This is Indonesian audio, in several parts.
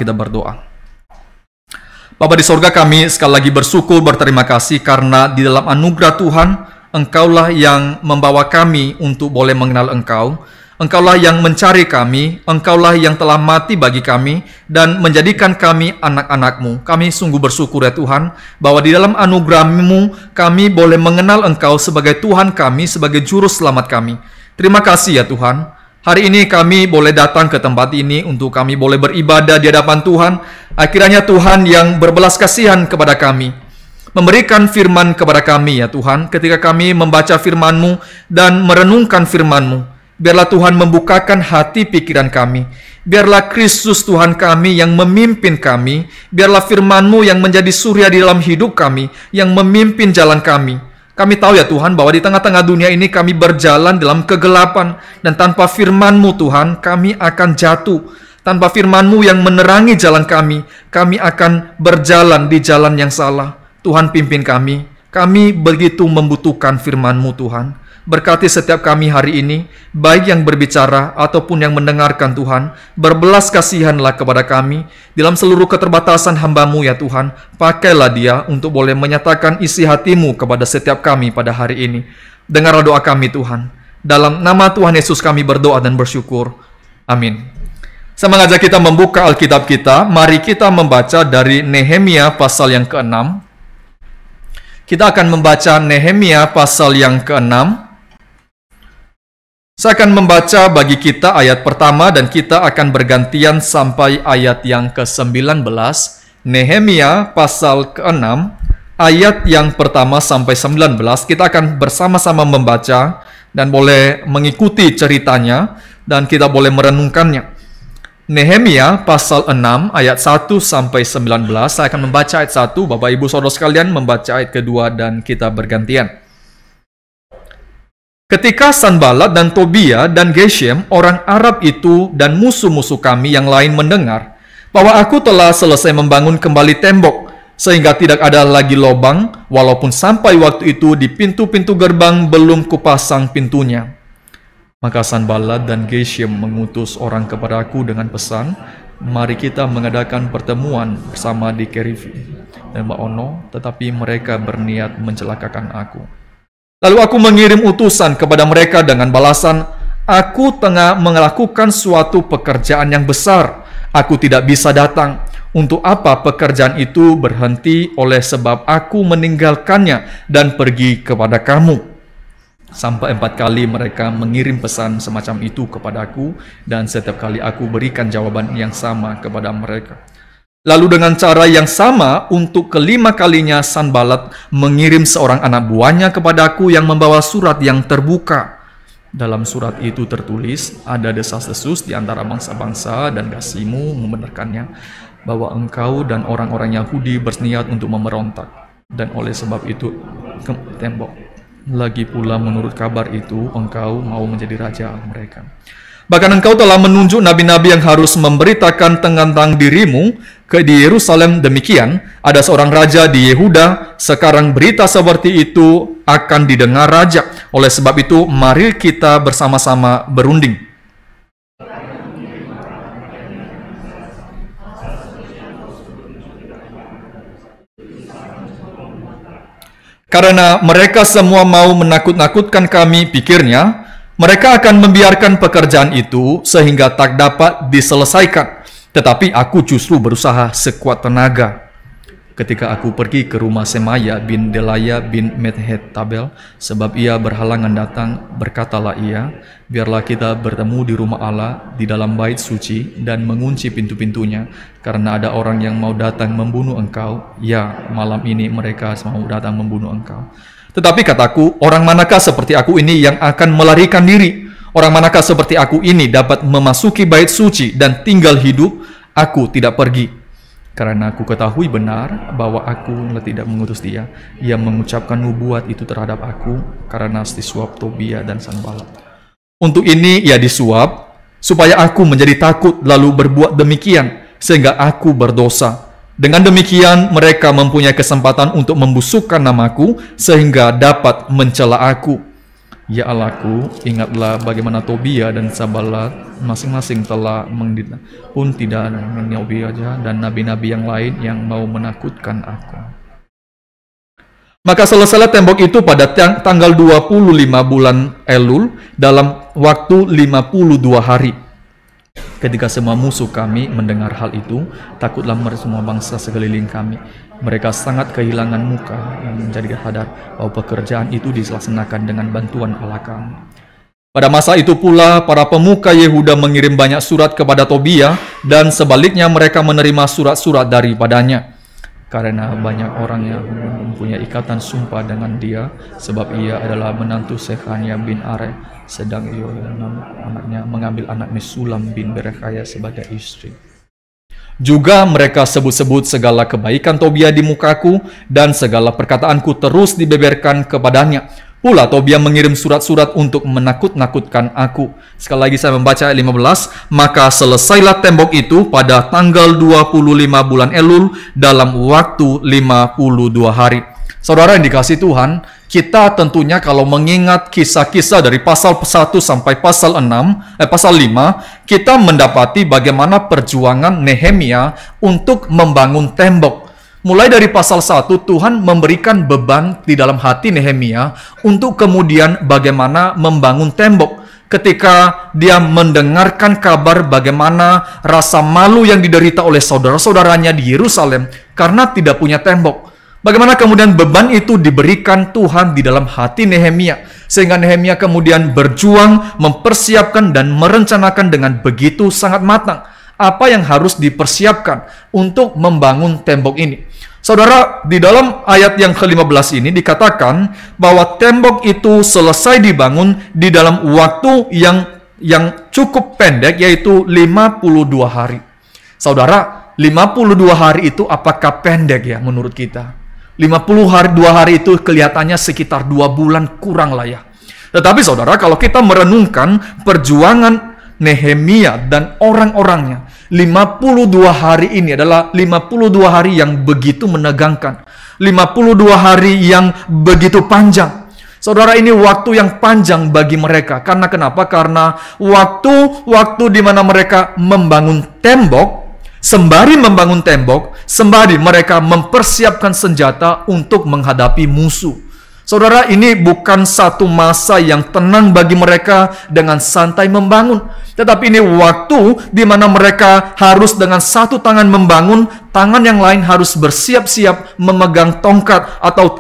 Kita berdoa. Bapa di sorga, kami sekali lagi bersyukur, berterima kasih karena di dalam anugerah Tuhan, Engkaulah yang membawa kami untuk boleh mengenal Engkau. Engkaulah yang mencari kami, Engkaulah yang telah mati bagi kami dan menjadikan kami anak-anak-Mu. Kami sungguh bersyukur ya Tuhan, bahwa di dalam anugerah-Mu kami boleh mengenal Engkau sebagai Tuhan kami, sebagai juru selamat kami. Terima kasih ya Tuhan. Hari ini kami boleh datang ke tempat ini untuk kami boleh beribadah di hadapan Tuhan. Akhirnya Tuhan yang berbelas kasihan kepada kami, memberikan firman kepada kami ya Tuhan. Ketika kami membaca firman-Mu dan merenungkan firman-Mu, biarlah Tuhan membukakan hati pikiran kami. Biarlah Kristus Tuhan kami yang memimpin kami. Biarlah firman-Mu yang menjadi surya di dalam hidup kami, yang memimpin jalan kami. Kami tahu ya Tuhan bahwa di tengah-tengah dunia ini kami berjalan dalam kegelapan. Dan tanpa firman-Mu Tuhan, kami akan jatuh. Tanpa firman-Mu yang menerangi jalan kami akan berjalan di jalan yang salah. Tuhan pimpin kami. Kami begitu membutuhkan firman-Mu Tuhan. Berkati setiap kami hari ini, baik yang berbicara ataupun yang mendengarkan Tuhan. Berbelas kasihanlah kepada kami. Dalam seluruh keterbatasan hamba-Mu ya Tuhan, pakailah dia untuk boleh menyatakan isi hati-Mu kepada setiap kami pada hari ini. Dengarlah doa kami Tuhan. Dalam nama Tuhan Yesus kami berdoa dan bersyukur. Amin. Saya mengajak kita membuka Alkitab kita. Mari kita membaca dari Nehemia pasal yang ke-6. Kita akan membaca Nehemia pasal yang ke-6. Saya akan membaca bagi kita ayat pertama dan kita akan bergantian sampai ayat yang ke-19. Nehemia pasal ke-6, ayat yang pertama sampai 19. Kita akan bersama-sama membaca dan boleh mengikuti ceritanya dan kita boleh merenungkannya. Nehemia pasal 6 ayat 1 sampai 19. Saya akan membaca ayat 1, Bapak Ibu Saudara sekalian membaca ayat kedua dan kita bergantian. Ketika Sanballat dan Tobia dan Geshem, orang Arab itu dan musuh-musuh kami yang lain mendengar bahwa aku telah selesai membangun kembali tembok, sehingga tidak ada lagi lubang, walaupun sampai waktu itu di pintu-pintu gerbang belum kupasang pintunya. Maka Sanballat dan Geshem mengutus orang kepada aku dengan pesan, mari kita mengadakan pertemuan bersama di Kerifi dan Baono, tetapi mereka berniat mencelakakan aku. Lalu aku mengirim utusan kepada mereka dengan balasan, aku tengah melakukan suatu pekerjaan yang besar. Aku tidak bisa datang. Untuk apa pekerjaan itu berhenti oleh sebab aku meninggalkannya dan pergi kepada kamu? Sampai 4 kali mereka mengirim pesan semacam itu kepadaku, dan setiap kali aku berikan jawaban yang sama kepada mereka. Lalu dengan cara yang sama, untuk kelima kalinya Sanballat mengirim seorang anak buahnya kepadaku yang membawa surat yang terbuka. Dalam surat itu tertulis, ada desas-desus di antara bangsa-bangsa dan Gasimu membenarkannya, bahwa engkau dan orang-orang Yahudi berniat untuk memberontak. Dan oleh sebab itu, ke tembok. Lagi pula menurut kabar itu, engkau mau menjadi raja mereka. Bahkan engkau telah menunjuk nabi-nabi yang harus memberitakan tentang dirimu di Yerusalem. Demikian, ada seorang raja di Yehuda. Sekarang berita seperti itu akan didengar raja. Oleh sebab itu, mari kita bersama-sama berunding. Karena mereka semua mau menakut-nakutkan kami, pikirnya, mereka akan membiarkan pekerjaan itu sehingga tak dapat diselesaikan. Tetapi aku justru berusaha sekuat tenaga. Ketika aku pergi ke rumah Semaya bin Delaya bin Medhet Tabel, sebab ia berhalangan datang, berkatalah ia, biarlah kita bertemu di rumah Allah di dalam bait suci dan mengunci pintu-pintunya, karena ada orang yang mau datang membunuh engkau. Ya, malam ini mereka mau datang membunuh engkau. Tetapi kataku, orang manakah seperti aku ini yang akan melarikan diri? Orang manakah seperti aku ini dapat memasuki bait suci dan tinggal hidup? Aku tidak pergi. Karena aku ketahui benar bahwa aku tidak mengutus dia. Ia mengucapkan nubuat itu terhadap aku karena disuap Tobia dan Sanballat. Untuk ini ia disuap, supaya aku menjadi takut lalu berbuat demikian, sehingga aku berdosa. Dengan demikian mereka mempunyai kesempatan untuk membusukkan namaku, sehingga dapat mencela aku. Ya Allahku, ingatlah bagaimana Tobia dan Sanballat masing-masing telah menderita, pun tidak hanya Tobia saja dan nabi-nabi yang lain yang mau menakutkan aku. Maka selesailah tembok itu pada tanggal 25 bulan Elul dalam waktu 52 hari. Ketika semua musuh kami mendengar hal itu, takutlah semua bangsa sekeliling kami. Mereka sangat kehilangan muka yang menjadi sadar bahwa pekerjaan itu dilaksanakan dengan bantuan Allah kami. Pada masa itu pula, para pemuka Yehuda mengirim banyak surat kepada Tobia, dan sebaliknya mereka menerima surat-surat daripadanya. Karena banyak orang yang mempunyai ikatan sumpah dengan dia, sebab ia adalah menantu Sekhania bin Are, sedang anaknya mengambil anak Mesulam bin Berekhaya sebagai istri. Juga mereka sebut-sebut segala kebaikan Tobia di mukaku, dan segala perkataanku terus dibeberkan kepadanya. Pula Tobia mengirim surat-surat untuk menakut-nakutkan aku. Sekali lagi saya membaca ayat 15. Maka selesailah tembok itu pada tanggal 25 bulan Elul dalam waktu 52 hari. Saudara yang dikasihi Tuhan, kita tentunya kalau mengingat kisah-kisah dari pasal 1 sampai pasal 5, kita mendapati bagaimana perjuangan Nehemia untuk membangun tembok. Mulai dari pasal 1, Tuhan memberikan beban di dalam hati Nehemia untuk kemudian bagaimana membangun tembok. Ketika dia mendengarkan kabar bagaimana rasa malu yang diderita oleh saudara-saudaranya di Yerusalem karena tidak punya tembok. Bagaimana kemudian beban itu diberikan Tuhan di dalam hati Nehemia, sehingga Nehemia kemudian berjuang, mempersiapkan dan merencanakan dengan begitu sangat matang apa yang harus dipersiapkan untuk membangun tembok ini. Saudara, di dalam ayat yang ke-15 ini dikatakan bahwa tembok itu selesai dibangun di dalam waktu yang cukup pendek, yaitu 52 hari. Saudara, 52 hari itu apakah pendek ya menurut kita? 52 hari itu kelihatannya sekitar 2 bulan kurang lah ya. Tetapi saudara, kalau kita merenungkan perjuangan Nehemia dan orang-orangnya, 52 hari ini adalah 52 hari yang begitu menegangkan. 52 hari yang begitu panjang. Saudara, ini waktu yang panjang bagi mereka. Karena kenapa? Karena waktu di mana mereka membangun tembok, sembari membangun tembok, sembari mereka mempersiapkan senjata untuk menghadapi musuh. Saudara, ini bukan satu masa yang tenang bagi mereka dengan santai membangun. Tetapi ini waktu di mana mereka harus dengan satu tangan membangun, tangan yang lain harus bersiap-siap memegang tongkat atau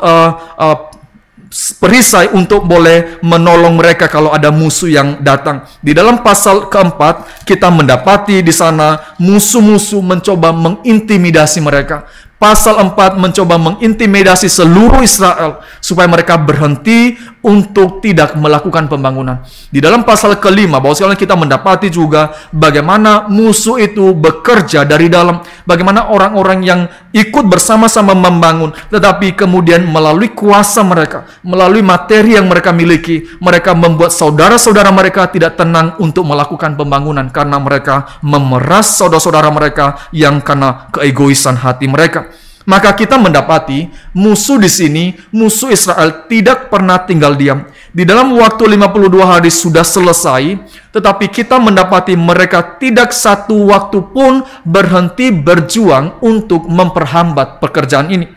perisai untuk boleh menolong mereka kalau ada musuh yang datang. Di dalam pasal keempat, kita mendapati di sana musuh-musuh mencoba mengintimidasi mereka. Pasal 4 mencoba mengintimidasi seluruh Israel supaya mereka berhenti untuk tidak melakukan pembangunan. Di dalam pasal kelima, bahwa sekalian kita mendapati juga bagaimana musuh itu bekerja dari dalam, bagaimana orang-orang yang ikut bersama-sama membangun, tetapi kemudian melalui kuasa mereka, melalui materi yang mereka miliki, mereka membuat saudara-saudara mereka tidak tenang untuk melakukan pembangunan karena mereka memeras saudara-saudara mereka yang karena keegoisan hati mereka. Maka kita mendapati musuh di sini, musuh Israel tidak pernah tinggal diam. Di dalam waktu 52 hari sudah selesai, tetapi kita mendapati mereka tidak satu waktu pun berhenti berjuang untuk memperhambat pekerjaan ini.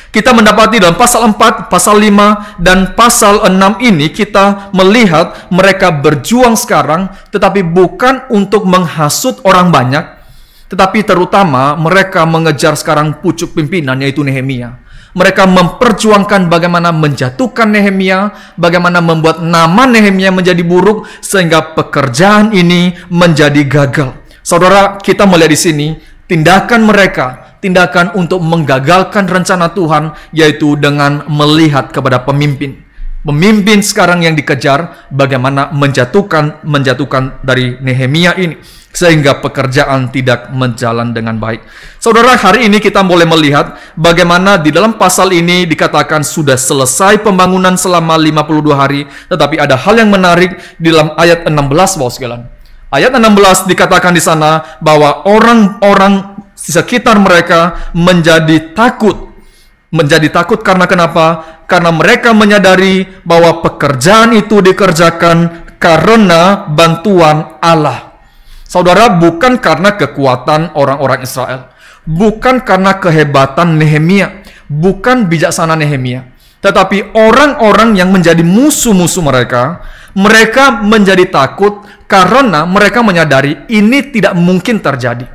Kita mendapati dalam pasal 4, pasal 5, dan pasal 6 ini kita melihat mereka berjuang sekarang, tetapi bukan untuk menghasut orang banyak, tetapi terutama mereka mengejar sekarang pucuk pimpinan, yaitu Nehemia. Mereka memperjuangkan bagaimana menjatuhkan Nehemia, bagaimana membuat nama Nehemia menjadi buruk, sehingga pekerjaan ini menjadi gagal. Saudara, kita melihat di sini, tindakan mereka, tindakan untuk menggagalkan rencana Tuhan, yaitu dengan melihat kepada pemimpin. Pemimpin sekarang yang dikejar, bagaimana menjatuhkan dari Nehemia ini, sehingga pekerjaan tidak berjalan dengan baik. Saudara, hari ini kita boleh melihat bagaimana di dalam pasal ini dikatakan sudah selesai pembangunan selama 52 hari, tetapi ada hal yang menarik di dalam ayat 16, Bapak sekalian. Ayat 16 dikatakan di sana bahwa orang-orang di sekitar mereka menjadi takut Menjadi takut karena kenapa? Karena mereka menyadari bahwa pekerjaan itu dikerjakan karena bantuan Allah. Saudara, bukan karena kekuatan orang-orang Israel, bukan karena kehebatan Nehemia, bukan bijaksana Nehemia, tetapi orang-orang yang menjadi musuh-musuh mereka menjadi takut karena mereka menyadari ini tidak mungkin terjadi.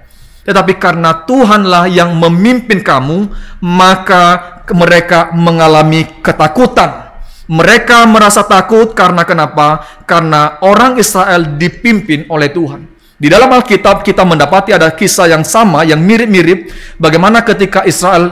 Tetapi karena Tuhanlah yang memimpin kamu, maka mereka mengalami ketakutan. Mereka merasa takut karena kenapa? Karena orang Israel dipimpin oleh Tuhan. Di dalam Alkitab kita mendapati ada kisah yang sama, yang mirip-mirip. Bagaimana ketika Israel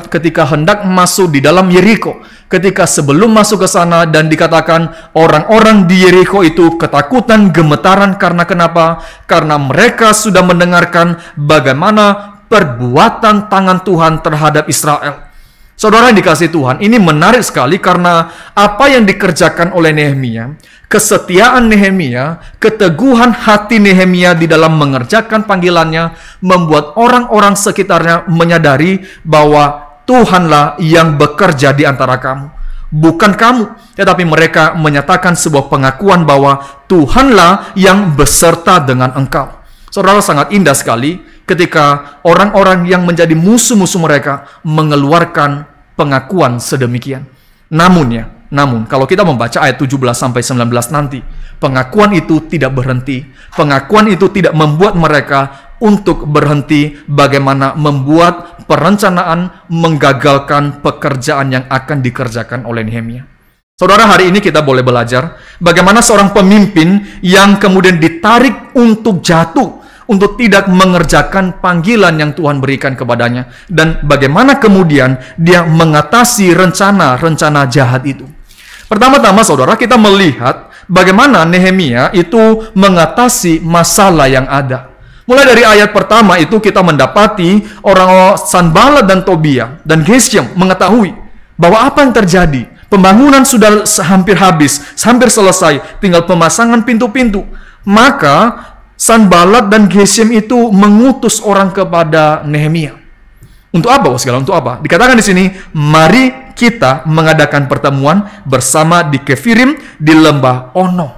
hendak masuk di dalam Yeriko. Ketika sebelum masuk ke sana dan dikatakan orang-orang di Yeriko itu ketakutan, gemetaran karena kenapa? Karena mereka sudah mendengarkan bagaimana perbuatan tangan Tuhan terhadap Israel. Saudara yang dikasihi Tuhan, ini menarik sekali karena apa yang dikerjakan oleh Nehemia, kesetiaan Nehemia, keteguhan hati Nehemia di dalam mengerjakan panggilannya, membuat orang-orang sekitarnya menyadari bahwa Tuhanlah yang bekerja di antara kamu. Bukan kamu, tetapi mereka menyatakan sebuah pengakuan bahwa Tuhanlah yang beserta dengan engkau. Saudara, sangat indah sekali ketika orang-orang yang menjadi musuh-musuh mereka mengeluarkan pengakuan sedemikian. Namun kalau kita membaca ayat 17-19 nanti, pengakuan itu tidak berhenti. Pengakuan itu tidak membuat mereka untuk berhenti bagaimana membuat perencanaan menggagalkan pekerjaan yang akan dikerjakan oleh Nehemia. Saudara, hari ini kita boleh belajar bagaimana seorang pemimpin yang kemudian ditarik untuk jatuh, untuk tidak mengerjakan panggilan yang Tuhan berikan kepadanya, dan bagaimana kemudian dia mengatasi rencana-rencana jahat itu. Pertama-tama, saudara, kita melihat bagaimana Nehemia itu mengatasi masalah yang ada. Mulai dari ayat pertama itu kita mendapati orang Sanballat dan Tobia dan Geshem mengetahui bahwa apa yang terjadi. Pembangunan sudah hampir habis, hampir selesai, tinggal pemasangan pintu-pintu. Maka Sanballat dan Geshem itu mengutus orang kepada Nehemia. Untuk apa, Untuk apa? Dikatakan di sini, mari kita mengadakan pertemuan bersama di Kefirim di lembah Ono.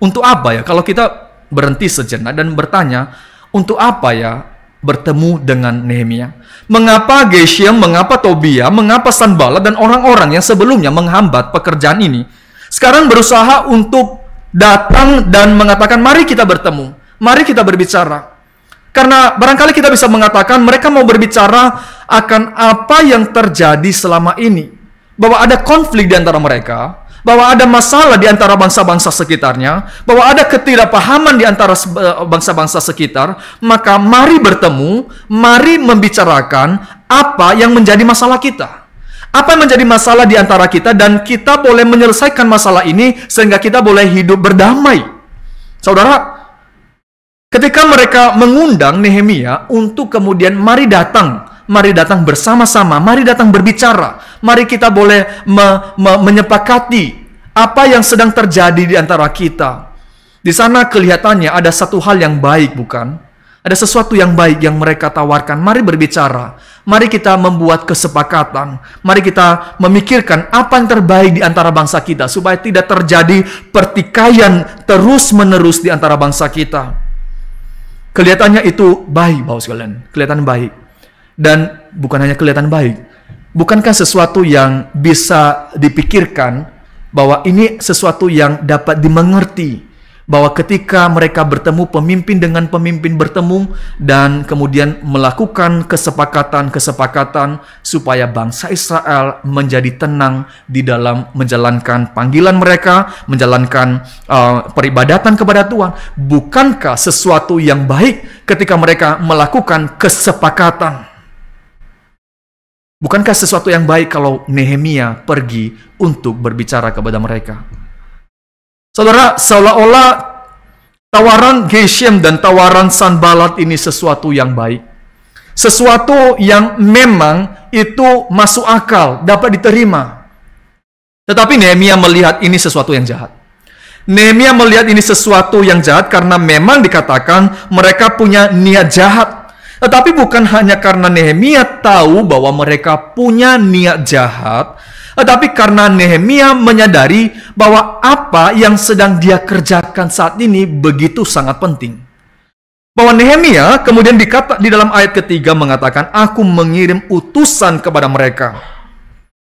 Untuk apa ya? Kalau kita berhenti sejenak dan bertanya, untuk apa ya bertemu dengan Nehemia? Mengapa Geshem, mengapa Tobia, mengapa Sanballat dan orang-orang yang sebelumnya menghambat pekerjaan ini sekarang berusaha untuk datang dan mengatakan, mari kita bertemu, mari kita berbicara. Karena barangkali kita bisa mengatakan mereka mau berbicara akan apa yang terjadi selama ini. Bahwa ada konflik di antara mereka, bahwa ada masalah di antara bangsa-bangsa sekitarnya, bahwa ada ketidakpahaman di antara bangsa-bangsa sekitar. Maka mari bertemu, mari membicarakan apa yang menjadi masalah kita. Apa yang menjadi masalah di antara kita, dan kita boleh menyelesaikan masalah ini sehingga kita boleh hidup berdamai. Saudara, ketika mereka mengundang Nehemia untuk kemudian mari datang bersama-sama, mari datang berbicara, mari kita boleh menyepakati apa yang sedang terjadi di antara kita. Di sana kelihatannya ada satu hal yang baik, bukan? Ada sesuatu yang baik yang mereka tawarkan. Mari berbicara, mari kita membuat kesepakatan, mari kita memikirkan apa yang terbaik di antara bangsa kita, supaya tidak terjadi pertikaian terus-menerus di antara bangsa kita. Kelihatannya itu baik, Bapak sekalian. Kelihatan baik. Dan bukan hanya kelihatan baik. Bukankah sesuatu yang bisa dipikirkan bahwa ini sesuatu yang dapat dimengerti? Bahwa ketika mereka bertemu, pemimpin dengan pemimpin bertemu, dan kemudian melakukan kesepakatan-kesepakatan supaya bangsa Israel menjadi tenang di dalam menjalankan panggilan mereka, menjalankan peribadatan kepada Tuhan. Bukankah sesuatu yang baik ketika mereka melakukan kesepakatan? Bukankah sesuatu yang baik kalau Nehemia pergi untuk berbicara kepada mereka? Saudara, seolah-olah tawaran Geshem dan tawaran Sanballat ini sesuatu yang baik. Sesuatu yang memang itu masuk akal, dapat diterima. Tetapi Nehemia melihat ini sesuatu yang jahat. Nehemia melihat ini sesuatu yang jahat karena memang dikatakan mereka punya niat jahat. Tetapi bukan hanya karena Nehemia tahu bahwa mereka punya niat jahat, tetapi karena Nehemia menyadari bahwa apa yang sedang dia kerjakan saat ini begitu sangat penting. Bahwa Nehemia kemudian di dalam ayat ketiga mengatakan, aku mengirim utusan kepada mereka.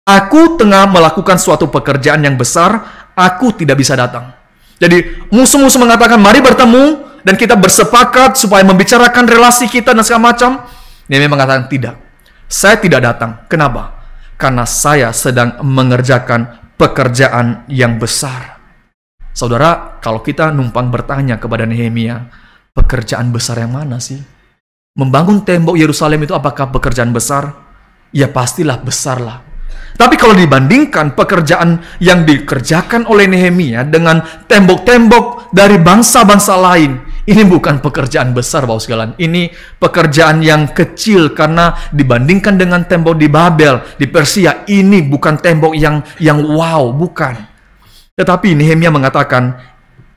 Aku tengah melakukan suatu pekerjaan yang besar, aku tidak bisa datang. Jadi musuh-musuh mengatakan, mari bertemu dan kita bersepakat supaya membicarakan relasi kita dan segala macam. Nehemia mengatakan, tidak, saya tidak datang. Kenapa? Karena saya sedang mengerjakan pekerjaan yang besar. Saudara, kalau kita numpang bertanya kepada Nehemia, pekerjaan besar yang mana sih? Membangun tembok Yerusalem itu apakah pekerjaan besar? Ya pastilah besar lah. Tapi kalau dibandingkan pekerjaan yang dikerjakan oleh Nehemia dengan tembok-tembok dari bangsa-bangsa lain, ini bukan pekerjaan besar, Bapak sekalian. Ini pekerjaan yang kecil karena dibandingkan dengan tembok di Babel, di Persia, ini bukan tembok yang wow, bukan. Tetapi Nehemia mengatakan,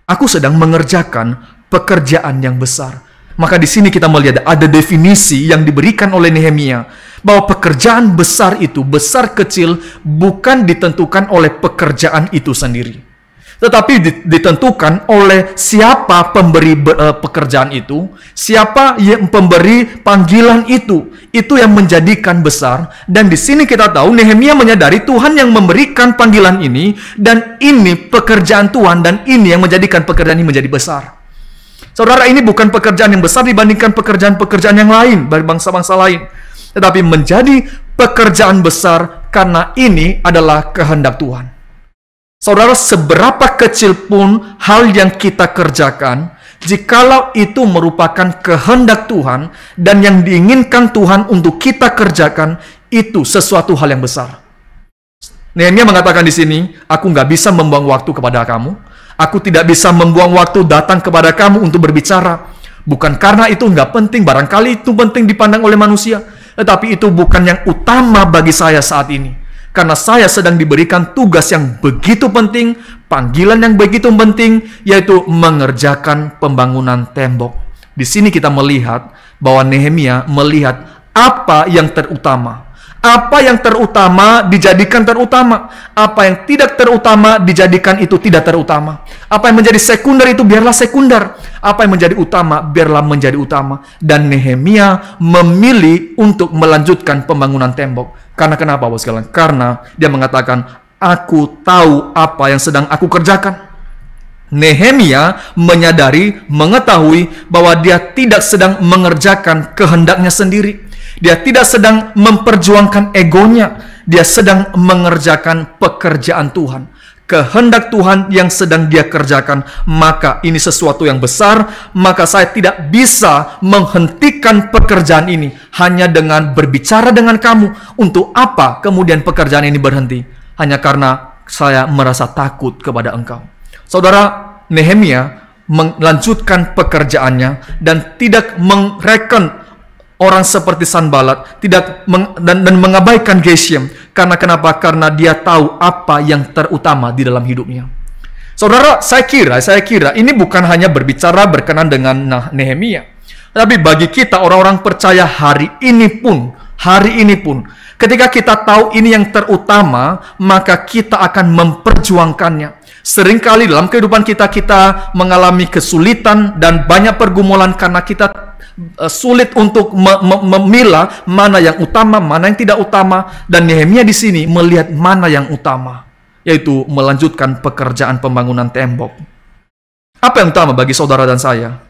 aku sedang mengerjakan pekerjaan yang besar. Maka di sini kita melihat ada definisi yang diberikan oleh Nehemia bahwa pekerjaan besar itu, besar kecil, bukan ditentukan oleh pekerjaan itu sendiri, tetapi ditentukan oleh siapa pemberi pekerjaan itu, siapa yang pemberi panggilan itu yang menjadikan besar. Dan di sini kita tahu Nehemia menyadari Tuhan yang memberikan panggilan ini, dan ini pekerjaan Tuhan, dan ini yang menjadikan pekerjaan ini menjadi besar. Saudara, ini bukan pekerjaan yang besar dibandingkan pekerjaan-pekerjaan yang lain dari bangsa-bangsa lain, tetapi menjadi pekerjaan besar karena ini adalah kehendak Tuhan. Saudara, seberapa kecil pun hal yang kita kerjakan, jikalau itu merupakan kehendak Tuhan dan yang diinginkan Tuhan untuk kita kerjakan, itu sesuatu hal yang besar. Nehemia mengatakan di sini, aku nggak bisa membuang waktu kepada kamu. Aku tidak bisa membuang waktu datang kepada kamu untuk berbicara. Bukan karena itu nggak penting, barangkali itu penting dipandang oleh manusia. Tetapi itu bukan yang utama bagi saya saat ini. Karena saya sedang diberikan tugas yang begitu penting, panggilan yang begitu penting, yaitu mengerjakan pembangunan tembok. Di sini kita melihat bahwa Nehemia melihat apa yang terutama. Apa yang terutama dijadikan terutama. Apa yang tidak terutama dijadikan itu tidak terutama. Apa yang menjadi sekunder itu biarlah sekunder. Apa yang menjadi utama biarlah menjadi utama. Dan Nehemia memilih untuk melanjutkan pembangunan tembok. Karena kenapa, Bapak sekalian? Karena dia mengatakan, aku tahu apa yang sedang aku kerjakan. Nehemia menyadari, mengetahui bahwa dia tidak sedang mengerjakan kehendaknya sendiri. Dia tidak sedang memperjuangkan egonya. Dia sedang mengerjakan pekerjaan Tuhan. Kehendak Tuhan yang sedang dia kerjakan. Maka ini sesuatu yang besar. Maka saya tidak bisa menghentikan pekerjaan ini hanya dengan berbicara dengan kamu. Untuk apa kemudian pekerjaan ini berhenti? Hanya karena saya merasa takut kepada engkau. Saudara, Nehemia melanjutkan pekerjaannya dan tidak mereken orang seperti Sanbalat, dan mengabaikan Geshem. Karena kenapa? Karena dia tahu apa yang terutama di dalam hidupnya. Saudara, saya kira ini bukan hanya berbicara berkenan dengan Nehemia, tapi bagi kita orang-orang percaya hari ini pun, ketika kita tahu ini yang terutama, maka kita akan memperjuangkannya. Seringkali dalam kehidupan kita mengalami kesulitan dan banyak pergumulan karena kita sulit untuk memilah mana yang utama, mana yang tidak utama. Dan Nehemia di sini melihat mana yang utama, yaitu melanjutkan pekerjaan pembangunan tembok. Apa yang utama bagi saudara dan saya?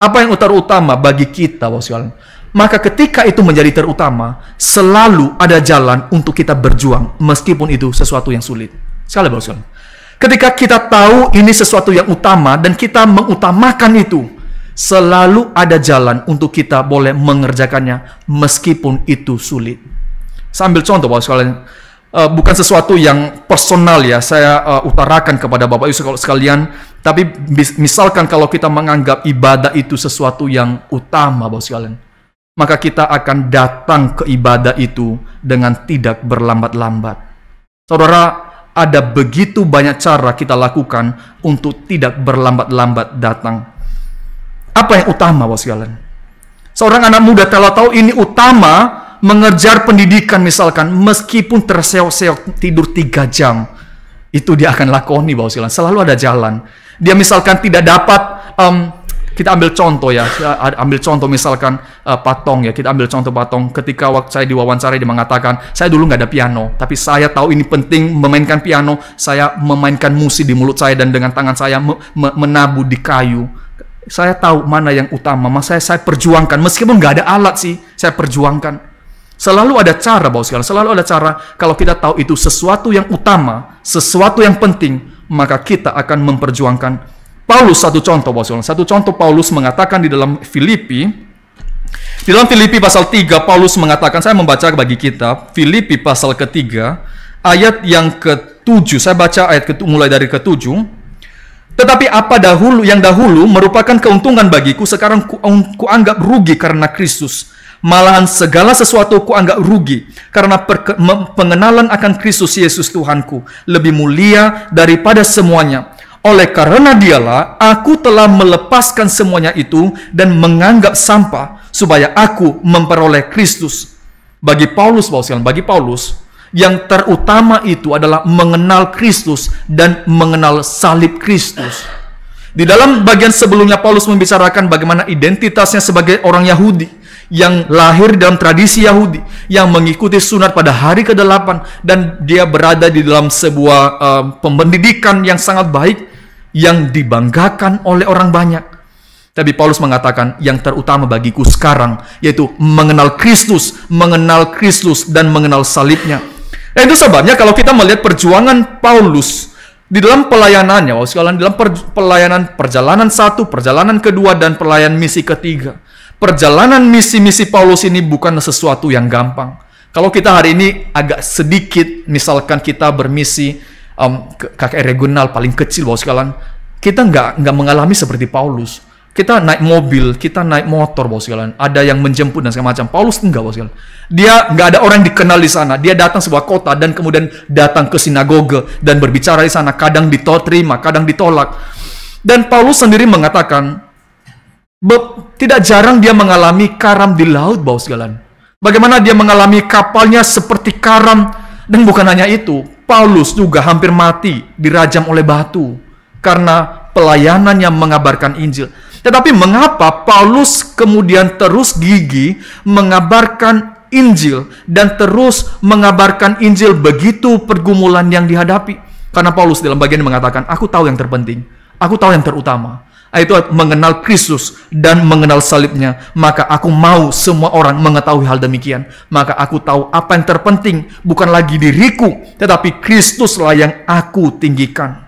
Apa yang terutama bagi kita, Bapak sekalian? Maka ketika itu menjadi terutama, selalu ada jalan untuk kita berjuang, meskipun itu sesuatu yang sulit. Sekali, Bapak sekalian. Ketika kita tahu ini sesuatu yang utama dan kita mengutamakan itu, selalu ada jalan untuk kita boleh mengerjakannya meskipun itu sulit. Saya ambil contoh, Bapak sekalian, bukan sesuatu yang personal ya, saya utarakan kepada Bapak Ibu sekalian, tapi misalkan kalau kita menganggap ibadah itu sesuatu yang utama, Bapak sekalian, maka kita akan datang ke ibadah itu dengan tidak berlambat-lambat. Saudara, ada begitu banyak cara kita lakukan untuk tidak berlambat-lambat datang. Apa yang utama, Bapak sekalian? Seorang anak muda kalau tahu ini utama, mengejar pendidikan misalkan, meskipun terseok-seok tidur 3 jam, itu dia akan lakoni, Bapak sekalian. Selalu ada jalan. Dia misalkan tidak dapat, kita ambil contoh ya, ambil contoh misalkan Patong ya, kita ambil contoh Patong. Ketika waktu saya diwawancara, dia mengatakan, saya dulu nggak ada piano, tapi saya tahu ini penting memainkan piano. Saya memainkan musik di mulut saya dan dengan tangan saya menabuh di kayu. Saya tahu mana yang utama, saya perjuangkan. Meskipun nggak ada alat sih, saya perjuangkan. Selalu ada cara, Bapak sekalian. Selalu ada cara. Kalau kita tahu itu sesuatu yang utama, sesuatu yang penting, maka kita akan memperjuangkan. Paulus satu contoh, Bapak sekalian. Satu contoh Paulus mengatakan di dalam Filipi. Di dalam Filipi pasal 3, Paulus mengatakan, saya membaca bagi kita, Filipi pasal ketiga, ayat yang ke-7. Saya baca ayat mulai dari ke-7. Tetapi apa yang dahulu merupakan keuntungan bagiku, sekarang kuanggap rugi karena Kristus. Malahan segala sesuatu kuanggap rugi karena pengenalan akan Kristus Yesus Tuhanku lebih mulia daripada semuanya. Oleh karena dialah aku telah melepaskan semuanya itu dan menganggap sampah supaya aku memperoleh Kristus. Bagi Paulus, bagi Paulus, yang terutama itu adalah mengenal Kristus dan mengenal salib Kristus. Di dalam bagian sebelumnya Paulus membicarakan bagaimana identitasnya sebagai orang Yahudi yang lahir dalam tradisi Yahudi, yang mengikuti sunat pada hari ke-8, dan dia berada di dalam sebuah pendidikan yang sangat baik, yang dibanggakan oleh orang banyak. Tapi Paulus mengatakan yang terutama bagiku sekarang yaitu mengenal Kristus dan mengenal salibnya. Dan itu sebabnya kalau kita melihat perjuangan Paulus di dalam pelayanannya, dalam pelayanan perjalanan 1, perjalanan kedua, dan pelayanan misi ketiga. Perjalanan misi-misi Paulus ini bukan sesuatu yang gampang. Kalau kita hari ini agak sedikit, misalkan kita bermisi KKR regional paling kecil, Bapak sekalian, kita nggak mengalami seperti Paulus. Kita naik mobil, kita naik motor, Bapak sekalian. Ada yang menjemput dan segala macam. Paulus enggak, Bapak sekalian. Dia nggak ada orang yang dikenal di sana. Dia datang sebuah kota dan kemudian datang ke sinagoge dan berbicara di sana. Kadang diterima, kadang ditolak. Dan Paulus sendiri mengatakan, tidak jarang dia mengalami karam di laut, Bapak sekalian. Bagaimana dia mengalami kapalnya seperti karam. Dan bukan hanya itu, Paulus juga hampir mati, dirajam oleh batu karena pelayanannya mengabarkan Injil. Tetapi mengapa Paulus kemudian terus gigih mengabarkan Injil dan terus mengabarkan Injil begitu pergumulan yang dihadapi? Karena Paulus dalam bagian mengatakan, aku tahu yang terpenting, aku tahu yang terutama, yaitu mengenal Kristus dan mengenal salibnya. Maka aku mau semua orang mengetahui hal demikian. Maka aku tahu apa yang terpenting bukan lagi diriku, tetapi Kristuslah yang aku tinggikan.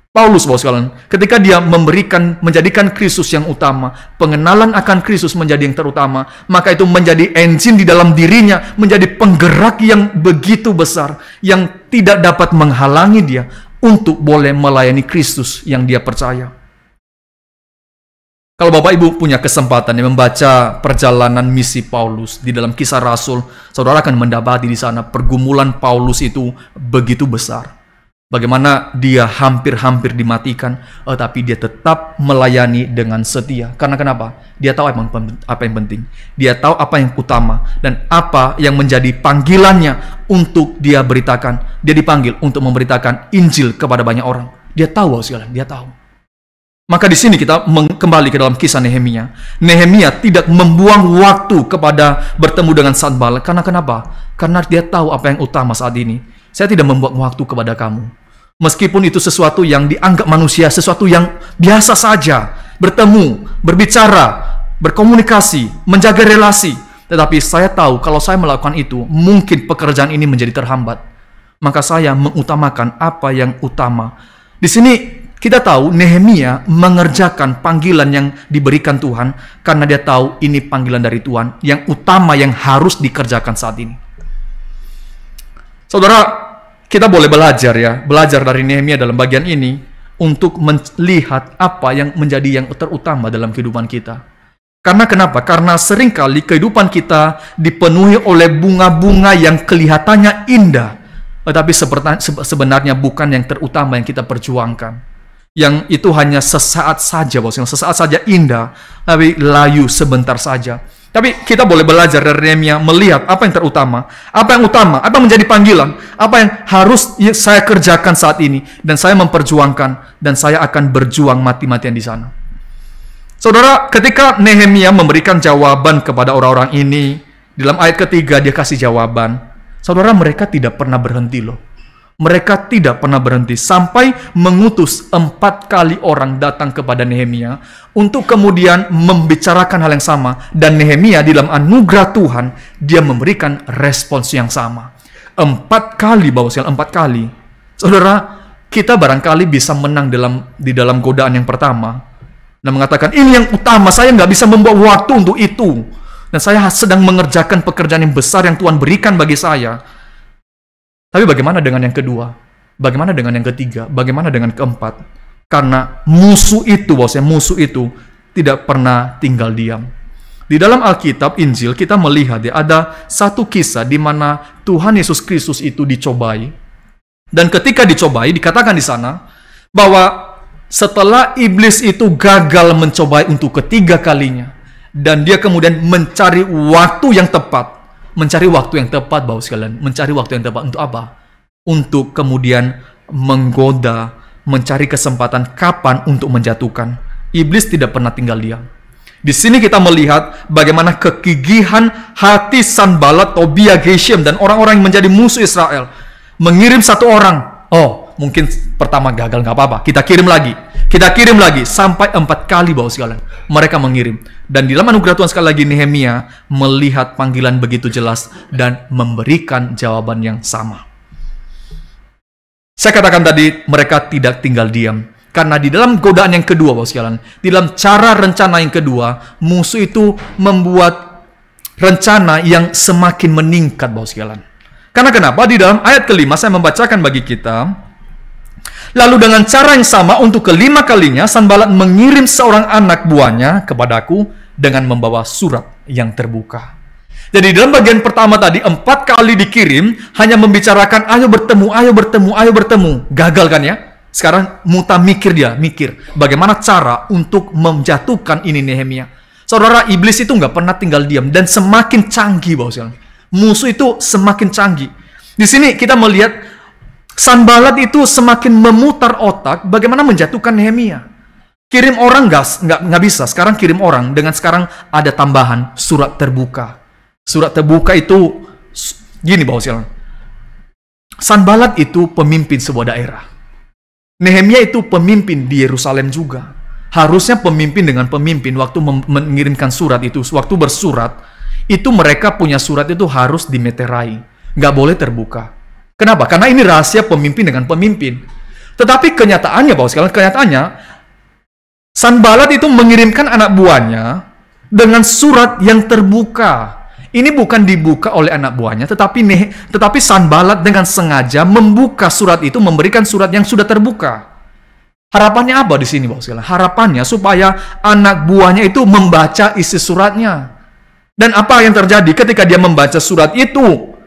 Paulus, Bapak sekalian, ketika dia menjadikan Kristus yang utama, pengenalan akan Kristus menjadi yang terutama, maka itu menjadi engine di dalam dirinya, menjadi penggerak yang begitu besar, yang tidak dapat menghalangi dia untuk boleh melayani Kristus yang dia percaya. Kalau Bapak Ibu punya kesempatan membaca perjalanan misi Paulus di dalam Kisah Rasul, saudara akan mendapati di sana pergumulan Paulus itu begitu besar. Bagaimana dia hampir-hampir dimatikan, tapi dia tetap melayani dengan setia. Karena kenapa? Dia tahu apa yang penting. Dia tahu apa yang utama dan apa yang menjadi panggilannya untuk dia beritakan. Dia dipanggil untuk memberitakan Injil kepada banyak orang. Dia tahu, sekalian, dia tahu. Maka di sini kita kembali ke dalam kisah Nehemia. Nehemia tidak membuang waktu kepada bertemu dengan Sanballat. Karena kenapa? Karena dia tahu apa yang utama saat ini. Saya tidak membuang waktu kepada kamu. Meskipun itu sesuatu yang dianggap manusia, sesuatu yang biasa saja. Bertemu, berbicara, berkomunikasi, menjaga relasi. Tetapi saya tahu kalau saya melakukan itu, mungkin pekerjaan ini menjadi terhambat. Maka saya mengutamakan apa yang utama. Di sini kita tahu Nehemia mengerjakan panggilan yang diberikan Tuhan karena dia tahu ini panggilan dari Tuhan yang utama yang harus dikerjakan saat ini. Saudara, kita boleh belajar dari Nehemia dalam bagian ini untuk melihat apa yang menjadi yang terutama dalam kehidupan kita. Karena kenapa? Karena seringkali kehidupan kita dipenuhi oleh bunga-bunga yang kelihatannya indah, tetapi sebenarnya bukan yang terutama yang kita perjuangkan. yang itu hanya sesaat saja, bos, yang sesaat saja indah, tapi layu sebentar saja. Tapi kita boleh belajar dari Nehemia, melihat apa yang terutama, apa yang utama, apa yang menjadi panggilan, apa yang harus saya kerjakan saat ini, dan saya memperjuangkan, dan saya akan berjuang mati-matian di sana. Saudara, ketika Nehemia memberikan jawaban kepada orang-orang ini, dalam ayat ketiga dia kasih jawaban. Saudara, mereka tidak pernah berhenti loh. Mereka tidak pernah berhenti sampai mengutus 4 kali orang datang kepada Nehemia untuk kemudian membicarakan hal yang sama. Dan Nehemia di dalam anugerah Tuhan, dia memberikan respons yang sama. 4 kali, Bapak sekalian, 4 kali. Saudara, kita barangkali bisa menang di dalam godaan yang pertama. Dan mengatakan, ini yang utama, saya nggak bisa membawa waktu untuk itu. Dan saya sedang mengerjakan pekerjaan yang besar yang Tuhan berikan bagi saya. Tapi bagaimana dengan yang kedua? Bagaimana dengan yang ketiga? Bagaimana dengan keempat? Karena musuh itu, bosnya, musuh itu tidak pernah tinggal diam. Di dalam Alkitab, Injil, kita melihat ya, ada satu kisah di mana Tuhan Yesus Kristus itu dicobai. Dan ketika dicobai, dikatakan di sana bahwa setelah iblis itu gagal mencobai untuk ketiga kalinya, dan dia kemudian mencari waktu yang tepat. Mencari waktu yang tepat, Bapak sekalian. Mencari waktu yang tepat untuk apa? Untuk kemudian menggoda, mencari kesempatan kapan untuk menjatuhkan. Iblis tidak pernah tinggal diam. Di sini kita melihat bagaimana kegigihan hati Sanballat, Tobia, Geshem, dan orang-orang yang menjadi musuh Israel. Mengirim satu orang. Oh, mungkin pertama gagal, nggak apa-apa. Kita kirim lagi. Kita kirim lagi. Sampai 4 kali, Bapak sekalian. Mereka mengirim. Dan di dalam anugerah Tuhan sekali lagi, Nehemia melihat panggilan begitu jelas dan memberikan jawaban yang sama. Saya katakan tadi, mereka tidak tinggal diam. Karena di dalam godaan yang kedua, Bapak sekalian, di dalam cara rencana yang kedua, musuh itu membuat rencana yang semakin meningkat, Bapak sekalian. Karena kenapa? Di dalam ayat kelima, saya membacakan bagi kita. Lalu dengan cara yang sama untuk kelima kalinya, Sanballat mengirim seorang anak buahnya kepadaku dengan membawa surat yang terbuka. Jadi dalam bagian pertama tadi, 4 kali dikirim, hanya membicarakan, ayo bertemu, ayo bertemu, ayo bertemu. Gagal kan ya? Sekarang mikir bagaimana cara untuk menjatuhkan ini Nehemia. Saudara, iblis itu nggak pernah tinggal diam, dan semakin canggih, Bapak sekalian. Musuh itu semakin canggih. Di sini kita melihat Sanballat itu semakin memutar otak bagaimana menjatuhkan Nehemia. Kirim orang nggak bisa. Sekarang kirim orang dengan sekarang ada tambahan surat terbuka. Surat terbuka itu gini, Bapak sekalian. Sanballat itu pemimpin sebuah daerah. Nehemia itu pemimpin di Yerusalem juga. Harusnya pemimpin dengan pemimpin waktu mengirimkan surat itu, waktu bersurat itu mereka punya surat itu harus dimeterai, nggak boleh terbuka. Kenapa? Karena ini rahasia pemimpin dengan pemimpin. Tetapi kenyataannya, Bapak sekalian, kenyataannya Sanballat itu mengirimkan anak buahnya dengan surat yang terbuka. Ini bukan dibuka oleh anak buahnya, tetapi Sanballat dengan sengaja membuka surat itu, memberikan surat yang sudah terbuka. Harapannya apa di sini, Bapak sekalian? Harapannya supaya anak buahnya itu membaca isi suratnya. Dan apa yang terjadi ketika dia membaca surat itu?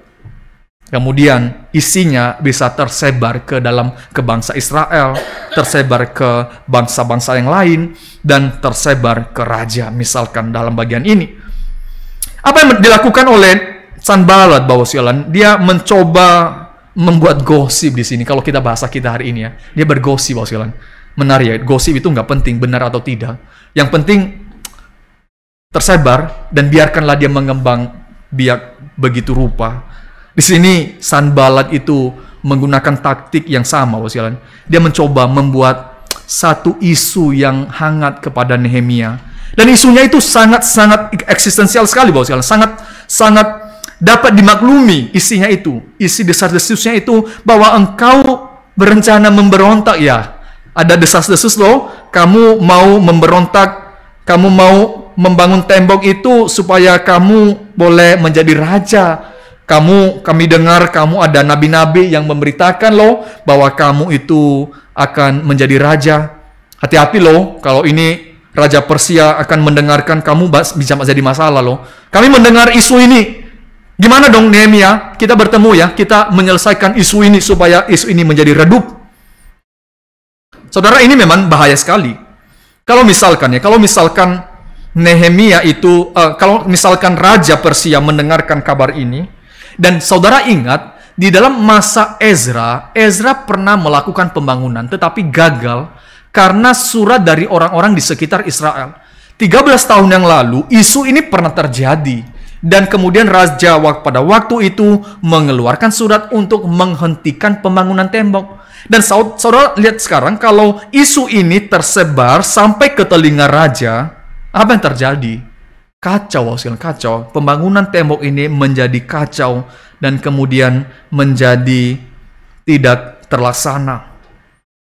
Kemudian isinya bisa tersebar ke bangsa Israel, tersebar ke bangsa-bangsa yang lain, dan tersebar ke raja, misalkan dalam bagian ini. Apa yang dilakukan oleh Sanballat, Bapak sekalian? Dia mencoba membuat gosip di sini. Kalau kita bahasa kita hari ini ya, dia bergosip, Bapak sekalian. Menarik ya, gosip itu nggak penting benar atau tidak. Yang penting tersebar dan biarkanlah dia mengembang biak begitu rupa. Di sini Sanballat itu menggunakan taktik yang sama, Bapak sekalian. Dia mencoba membuat satu isu yang hangat kepada Nehemia. Dan isunya itu sangat-sangat eksistensial sekali, Bapak sekalian. Sangat dapat dimaklumi isinya itu. Isi desas-desusnya itu bahwa engkau berencana memberontak ya. Ada desas-desus loh, kamu mau memberontak, kamu mau membangun tembok itu supaya kamu boleh menjadi raja. Kami dengar kamu ada nabi-nabi yang memberitakan loh bahwa kamu itu akan menjadi raja. Hati-hati loh, kalau ini Raja Persia akan mendengarkan kamu bisa jadi masalah loh. Kami mendengar isu ini. Gimana dong Nehemia? Kita bertemu ya, kita menyelesaikan isu ini supaya isu ini menjadi redup. Saudara, ini memang bahaya sekali. Kalau misalkan Nehemia itu, kalau misalkan Raja Persia mendengarkan kabar ini, dan saudara ingat, di dalam masa Ezra pernah melakukan pembangunan, tetapi gagal karena surat dari orang-orang di sekitar Israel. 13 tahun yang lalu, isu ini pernah terjadi. Dan kemudian Raja pada waktu itu mengeluarkan surat untuk menghentikan pembangunan tembok. Dan saudara lihat sekarang, kalau isu ini tersebar sampai ke telinga Raja, apa yang terjadi? Kacau, kacau. Pembangunan tembok ini menjadi kacau dan kemudian menjadi tidak terlaksana.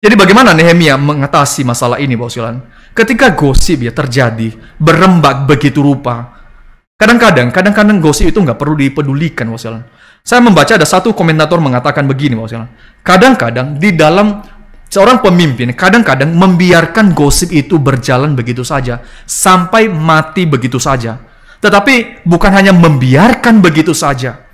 Jadi bagaimana Nehemia mengatasi masalah ini, Bapak sekalian? Ketika gosip terjadi, berembak begitu rupa. Kadang-kadang gosip itu nggak perlu dipedulikan, Bapak sekalian. Saya membaca ada satu komentator mengatakan begini, Bapak sekalian. Kadang-kadang di dalam seorang pemimpin, kadang-kadang membiarkan gosip itu berjalan begitu saja, sampai mati begitu saja. Tetapi bukan hanya membiarkan begitu saja,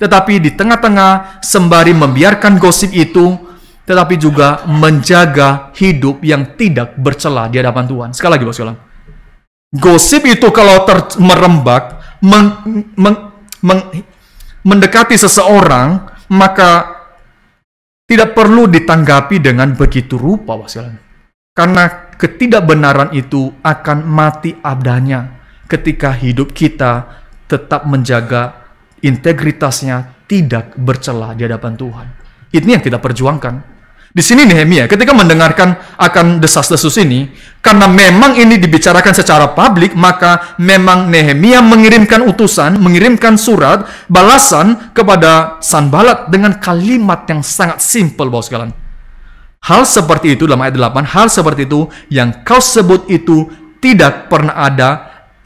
tetapi di tengah-tengah sembari membiarkan gosip itu, tetapi juga menjaga hidup yang tidak bercela di hadapan Tuhan. Sekali lagi, Bapak sekalian. Gosip itu kalau merembak, mendekati seseorang, maka tidak perlu ditanggapi dengan begitu rupa, Bapak sekalian. Karena ketidakbenaran itu akan mati adanya ketika hidup kita tetap menjaga integritasnya tidak bercela di hadapan Tuhan. Ini yang kita perjuangkan. Di sini Nehemia ketika mendengarkan akan desas-desus ini, karena memang ini dibicarakan secara publik, maka memang Nehemia mengirimkan surat balasan kepada Sanballat dengan kalimat yang sangat simpel, Bapak sekalian. Hal seperti itu dalam ayat 8, hal seperti itu yang kau sebut itu tidak pernah ada,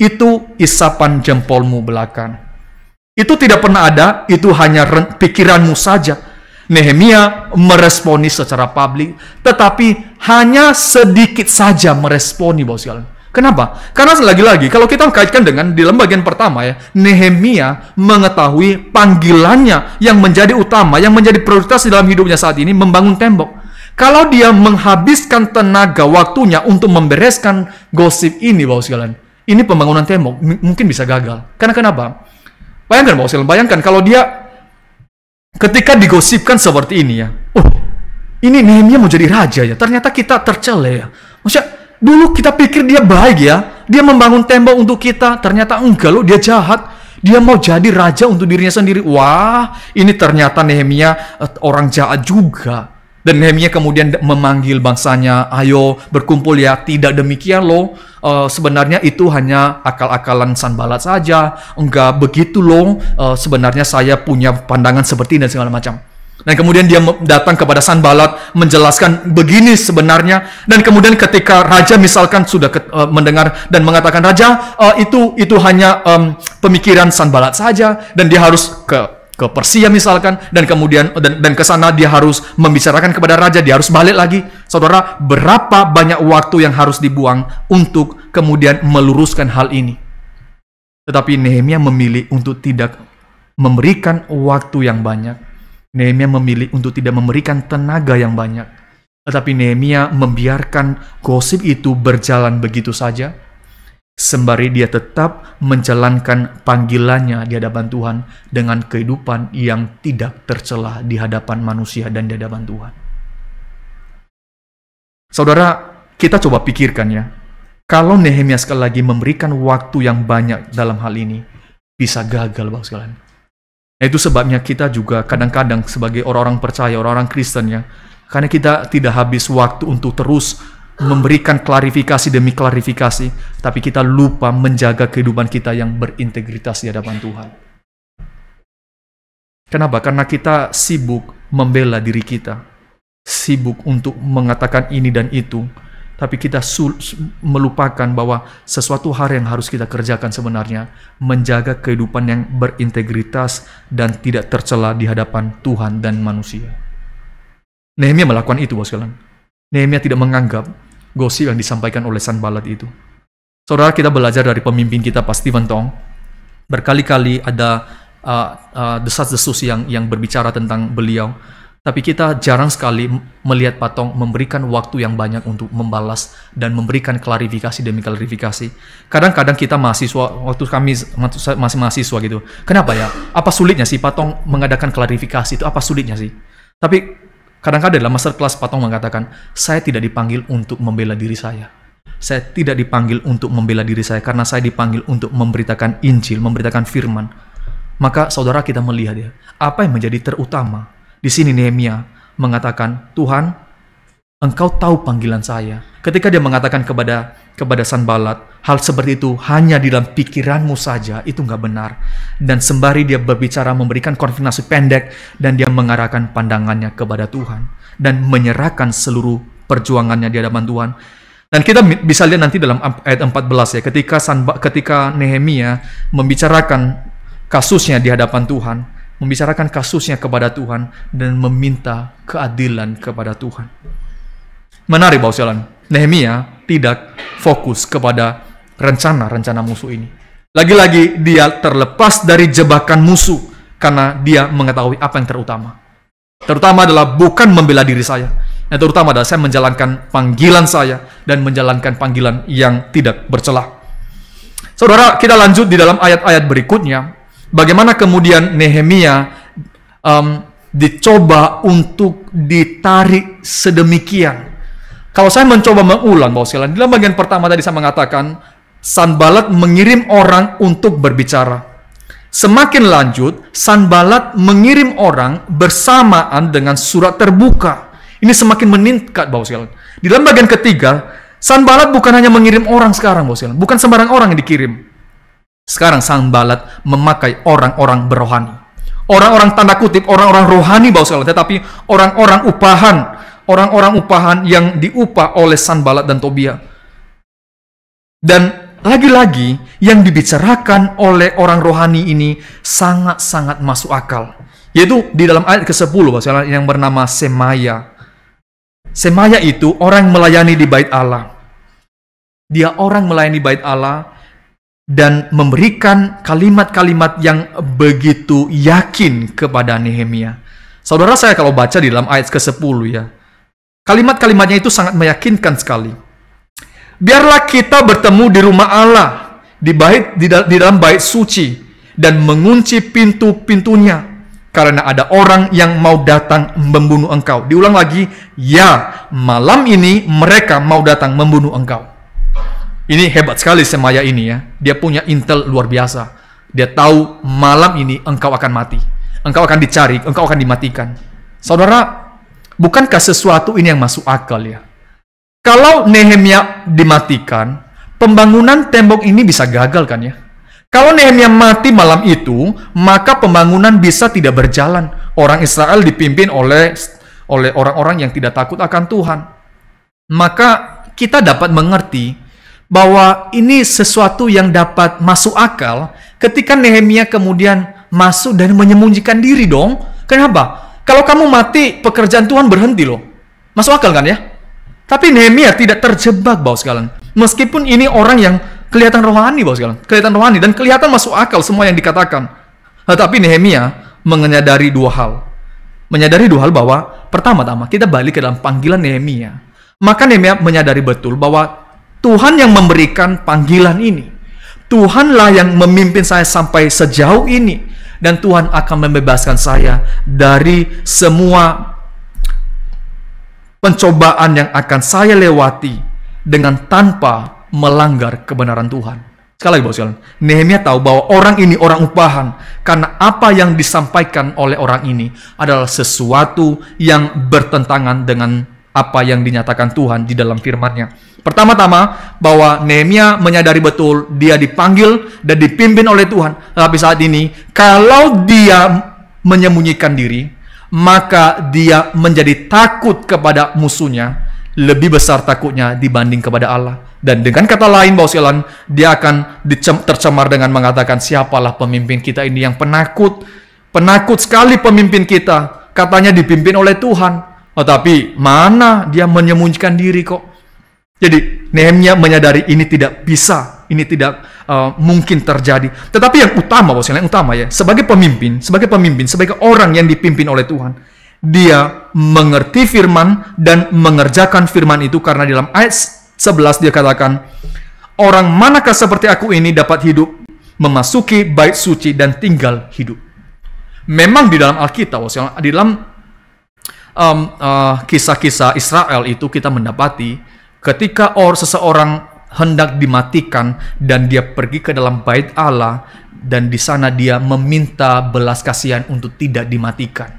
itu isapan jempolmu belakang. Itu tidak pernah ada, itu hanya pikiranmu saja. Nehemia meresponi secara publik, tetapi hanya sedikit saja meresponi, Bapak sekalian. Kenapa? Karena lagi-lagi kalau kita kaitkan dengan di dalam bagian pertama Nehemia mengetahui panggilannya yang menjadi utama, yang menjadi prioritas di dalam hidupnya saat ini, membangun tembok. Kalau dia menghabiskan tenaga waktunya untuk membereskan gosip ini, Bapak sekalian, ini pembangunan tembok mungkin bisa gagal. Karena kenapa? Bayangkan, Bapak sekalian, bayangkan kalau dia ketika digosipkan seperti ini ini Nehemia mau jadi raja ternyata kita tercela Maksudnya, dulu kita pikir dia baik dia membangun tembok untuk kita, ternyata enggak loh, dia jahat. Dia mau jadi raja untuk dirinya sendiri. Wah, ini ternyata Nehemia orang jahat juga. Dan Nehemia kemudian memanggil bangsanya, ayo berkumpul ya. Tidak demikian loh. Sebenarnya itu hanya akal-akalan Sanballat saja. Enggak begitu loh. Sebenarnya saya punya pandangan seperti ini dan segala macam. Dan kemudian dia datang kepada Sanballat menjelaskan begini sebenarnya. Dan kemudian ketika raja misalkan sudah mendengar dan mengatakan, raja itu hanya pemikiran Sanballat saja, dan dia harus ke Persia misalkan, dan kemudian dan ke sana dia harus membicarakan kepada raja, dia harus balik lagi. Saudara, berapa banyak waktu yang harus dibuang untuk kemudian meluruskan hal ini. Tetapi Nehemia memilih untuk tidak memberikan waktu yang banyak. Nehemia memilih untuk tidak memberikan tenaga yang banyak. Tetapi Nehemia membiarkan gosip itu berjalan begitu saja, sembari dia tetap menjalankan panggilannya di hadapan Tuhan dengan kehidupan yang tidak tercela di hadapan manusia dan di hadapan Tuhan. Saudara, kita coba pikirkan kalau Nehemia sekali lagi memberikan waktu yang banyak dalam hal ini, bisa gagal, Bapak sekalian. Nah, itu sebabnya kita juga kadang-kadang sebagai orang-orang percaya, orang-orang Kristen karena kita tidak habis waktu untuk terus memberikan klarifikasi demi klarifikasi, tapi kita lupa menjaga kehidupan kita yang berintegritas di hadapan Tuhan. Kenapa? Karena kita sibuk membela diri kita, sibuk untuk mengatakan ini dan itu, tapi kita melupakan bahwa sesuatu hal yang harus kita kerjakan sebenarnya menjaga kehidupan yang berintegritas dan tidak tercela di hadapan Tuhan dan manusia. Nehemia melakukan itu, Bapak sekalian. Nehemia tidak menganggap gosip yang disampaikan oleh Sanballat itu. Saudara, kita belajar dari pemimpin kita, Pak Stephen Tong. Berkali-kali ada desas-desus yang berbicara tentang beliau. Tapi kita jarang sekali melihat Patong memberikan waktu yang banyak untuk membalas dan memberikan klarifikasi demi klarifikasi. Kadang-kadang kita mahasiswa, waktu kami masih mahasiswa gitu, kenapa ya? Apa sulitnya sih Patong mengadakan klarifikasi itu? Apa sulitnya sih? Tapi kadang-kadang dalam masterclass Patong mengatakan, saya tidak dipanggil untuk membela diri saya. Saya tidak dipanggil untuk membela diri saya, karena saya dipanggil untuk memberitakan Injil, memberitakan firman. Maka saudara, kita melihat ya, apa yang menjadi terutama. Di sini Nehemia mengatakan, Tuhan, Engkau tahu panggilan saya. Ketika dia mengatakan kepada Sanballat, hal seperti itu hanya di dalam pikiranmu saja, itu nggak benar. Dan sembari dia berbicara, memberikan konfirmasi pendek, dan dia mengarahkan pandangannya kepada Tuhan. Dan menyerahkan seluruh perjuangannya di hadapan Tuhan. Dan kita bisa lihat nanti dalam ayat 14 ya, ketika Nehemia membicarakan kasusnya di hadapan Tuhan, membicarakan kasusnya kepada Tuhan, dan meminta keadilan kepada Tuhan. Menarik Bapak sekalian, Nehemia tidak fokus kepada rencana musuh ini. Lagi-lagi dia terlepas dari jebakan musuh, karena dia mengetahui apa yang terutama. Terutama adalah bukan membela diri saya. Yang terutama adalah saya menjalankan panggilan saya, dan menjalankan panggilan yang tidak bercelah. Saudara, kita lanjut di dalam ayat-ayat berikutnya. Bagaimana kemudian Nehemia dicoba untuk ditarik sedemikian. Kalau saya mencoba mengulang, Bapak sekalian, dalam bagian pertama tadi saya mengatakan, Sanballat mengirim orang untuk berbicara. Semakin lanjut, Sanballat mengirim orang bersamaan dengan surat terbuka. Ini semakin meningkat, Bapak sekalian. Di dalam bagian ketiga, Sanballat bukan hanya mengirim orang sekarang, Bapak sekalian. Bukan sembarang orang yang dikirim. Sekarang Sanballat memakai orang-orang berrohani. Orang-orang tanda kutip, orang-orang rohani Bapak sekalian, tetapi orang-orang upahan yang diupah oleh Sanballat dan Tobia. Dan lagi-lagi yang dibicarakan oleh orang rohani ini sangat-sangat masuk akal. Yaitu di dalam ayat ke-10 Bapak sekalian, yang bernama Semaya. Semaya itu orang melayani di bait Allah. Dia orang melayani bait Allah dan memberikan kalimat-kalimat yang begitu yakin kepada Nehemia. Saudara, saya kalau baca di dalam ayat ke-10 ya, kalimat-kalimatnya itu sangat meyakinkan sekali. Biarlah kita bertemu di rumah Allah, di dalam bait suci, dan mengunci pintu-pintunya, karena ada orang yang mau datang membunuh engkau. Diulang lagi, ya, malam ini mereka mau datang membunuh engkau. Ini hebat sekali Semaya ini ya. Dia punya intel luar biasa. Dia tahu malam ini engkau akan mati. Engkau akan dicari, engkau akan dimatikan. Saudara, bukankah sesuatu ini yang masuk akal ya? Kalau Nehemia dimatikan, pembangunan tembok ini bisa gagal kan ya? Kalau Nehemia mati malam itu, maka pembangunan bisa tidak berjalan. Orang Israel dipimpin oleh orang-orang yang tidak takut akan Tuhan. Maka kita dapat mengerti bahwa ini sesuatu yang dapat masuk akal ketika Nehemia kemudian masuk dan menyembunyikan diri dong. Kenapa? Kalau kamu mati, pekerjaan Tuhan berhenti loh. Masuk akal kan ya? Tapi Nehemia tidak terjebak, Bapak sekalian. Meskipun ini orang yang kelihatan rohani, Bapak sekalian. Kelihatan rohani dan kelihatan masuk akal semua yang dikatakan. Tetapi Nehemia menyadari dua hal. Menyadari dua hal bahwa pertama-tama kita balik ke dalam panggilan Nehemia. Maka Nehemia menyadari betul bahwa Tuhan yang memberikan panggilan ini. Tuhanlah yang memimpin saya sampai sejauh ini. Dan Tuhan akan membebaskan saya dari semua pencobaan yang akan saya lewati dengan tanpa melanggar kebenaran Tuhan. Sekali lagi Bapak sekalian, Nehemia tahu bahwa orang ini orang upahan. Karena apa yang disampaikan oleh orang ini adalah sesuatu yang bertentangan dengan apa yang dinyatakan Tuhan di dalam firman-Nya. Pertama-tama, bahwa Nehemia menyadari betul dia dipanggil dan dipimpin oleh Tuhan. Tapi saat ini, kalau dia menyembunyikan diri, maka dia menjadi takut kepada musuhnya, lebih besar takutnya dibanding kepada Allah. Dan dengan kata lain, Bapak sekalian, dia akan tercemar dengan mengatakan, siapalah pemimpin kita ini yang penakut. Penakut sekali pemimpin kita. Katanya dipimpin oleh Tuhan. Tetapi mana dia menyembunyikan diri kok. Jadi Nehemia menyadari ini tidak bisa, ini tidak mungkin terjadi. Tetapi yang utama, Bapak sekalian, yang utama ya, sebagai pemimpin, sebagai orang yang dipimpin oleh Tuhan, dia mengerti firman dan mengerjakan firman itu, karena di dalam ayat 11 dia katakan, orang manakah seperti aku ini dapat hidup, memasuki bait suci dan tinggal hidup. Memang di dalam Alkitab, di dalam kisah-kisah Israel itu kita mendapati ketika seseorang hendak dimatikan dan dia pergi ke dalam bait Allah dan di sana dia meminta belas kasihan untuk tidak dimatikan.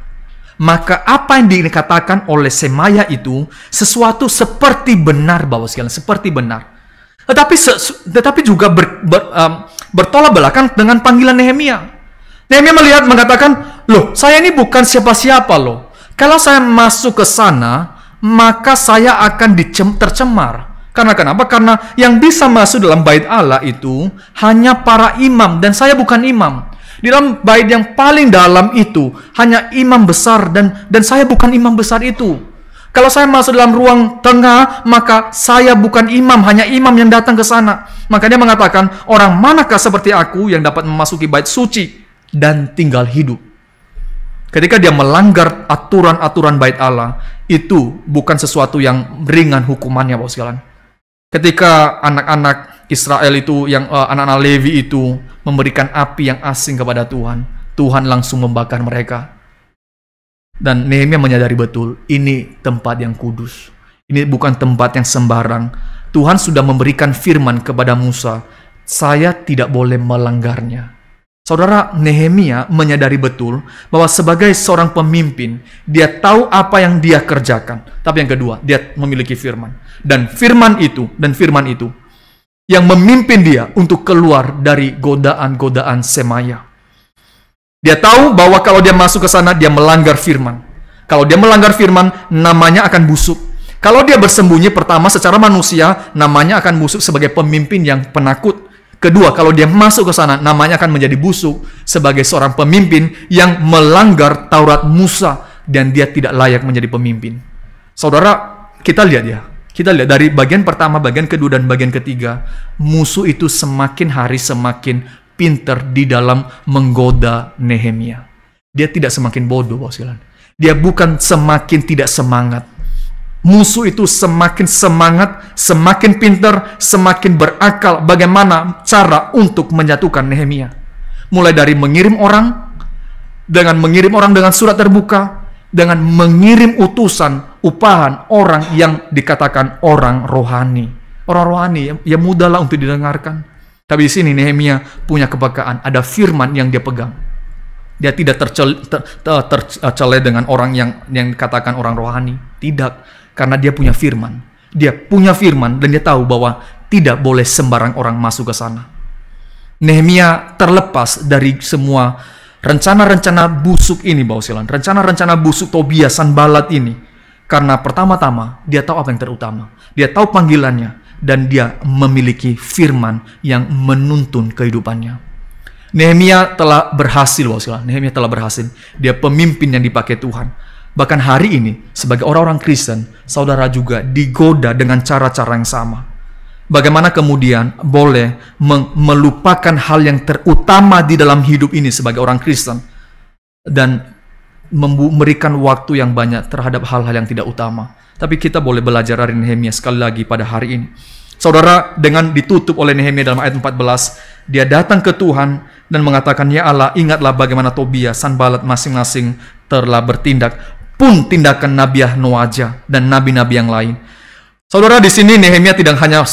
Maka apa yang dikatakan oleh Semaya itu sesuatu seperti benar, Bapak sekalian, seperti benar. Tetapi juga bertolak belakang dengan panggilan Nehemia. Nehemia melihat, mengatakan, loh, saya ini bukan siapa-siapa loh. Kalau saya masuk ke sana, maka saya akan tercemar. Karena kenapa? Karena yang bisa masuk dalam bait Allah itu hanya para imam, dan saya bukan imam. Di dalam bait yang paling dalam itu hanya imam besar, dan saya bukan imam besar itu. Kalau saya masuk dalam ruang tengah, maka saya bukan imam, hanya imam yang datang ke sana. Maka dia mengatakan, orang manakah seperti aku yang dapat memasuki bait suci dan tinggal hidup. Ketika dia melanggar aturan-aturan bait Allah, itu bukan sesuatu yang ringan hukumannya, Bapak sekalian. Ketika anak-anak Israel itu, yang anak-anak Levi itu memberikan api yang asing kepada Tuhan, Tuhan langsung membakar mereka. Dan Nehemia menyadari betul, ini tempat yang kudus. Ini bukan tempat yang sembarang. Tuhan sudah memberikan firman kepada Musa, saya tidak boleh melanggarnya. Saudara, Nehemia menyadari betul bahwa sebagai seorang pemimpin, dia tahu apa yang dia kerjakan. Tapi yang kedua, dia memiliki firman. Dan firman itu yang memimpin dia untuk keluar dari godaan-godaan Semaya. Dia tahu bahwa kalau dia masuk ke sana, dia melanggar firman. Kalau dia melanggar firman, namanya akan busuk. Kalau dia bersembunyi, pertama secara manusia, namanya akan busuk sebagai pemimpin yang penakut. Kedua, kalau dia masuk ke sana, namanya akan menjadi busuk sebagai seorang pemimpin yang melanggar Taurat Musa, dan dia tidak layak menjadi pemimpin. Saudara, kita lihat ya. Kita lihat dari bagian pertama, bagian kedua, dan bagian ketiga, musuh itu semakin hari semakin pintar di dalam menggoda Nehemia. Dia tidak semakin bodoh, Bapak sekalian. Dia bukan semakin tidak semangat. Musuh itu semakin semangat, semakin pintar, semakin berakal bagaimana cara untuk menyatukan Nehemia. Mulai dari mengirim orang dengan surat terbuka, dengan mengirim utusan, upahan orang yang dikatakan orang rohani. Orang rohani yang mudahlah untuk didengarkan. Tapi di sini Nehemia punya kepekaan, ada firman yang dia pegang. Dia tidak tercela dengan orang yang dikatakan orang rohani. Tidak, karena dia punya firman. Dia punya firman dan dia tahu bahwa tidak boleh sembarang orang masuk ke sana. Nehemia terlepas dari semua rencana-rencana busuk ini, Bapak sekalian. Rencana-rencana busuk Tobia, Sanballat ini. Karena pertama-tama dia tahu apa yang terutama. Dia tahu panggilannya. Dan dia memiliki firman yang menuntun kehidupannya. Nehemia telah berhasil, Bapak sekalian. Nehemia telah berhasil. Dia pemimpin yang dipakai Tuhan. Bahkan hari ini, sebagai orang-orang Kristen, saudara juga digoda dengan cara-cara yang sama. Bagaimana kemudian boleh melupakan hal yang terutama di dalam hidup ini sebagai orang Kristen, dan memberikan waktu yang banyak terhadap hal-hal yang tidak utama. Tapi kita boleh belajar dari Nehemia sekali lagi pada hari ini. Saudara, dengan ditutup oleh Nehemia dalam ayat 14, dia datang ke Tuhan dan mengatakan, ya Allah, ingatlah bagaimana Tobia, Sanballat masing-masing telah bertindak, pun tindakan Nabiah Noaja dan nabi-nabi yang lain. Saudara, di sini Nehemia tidak hanya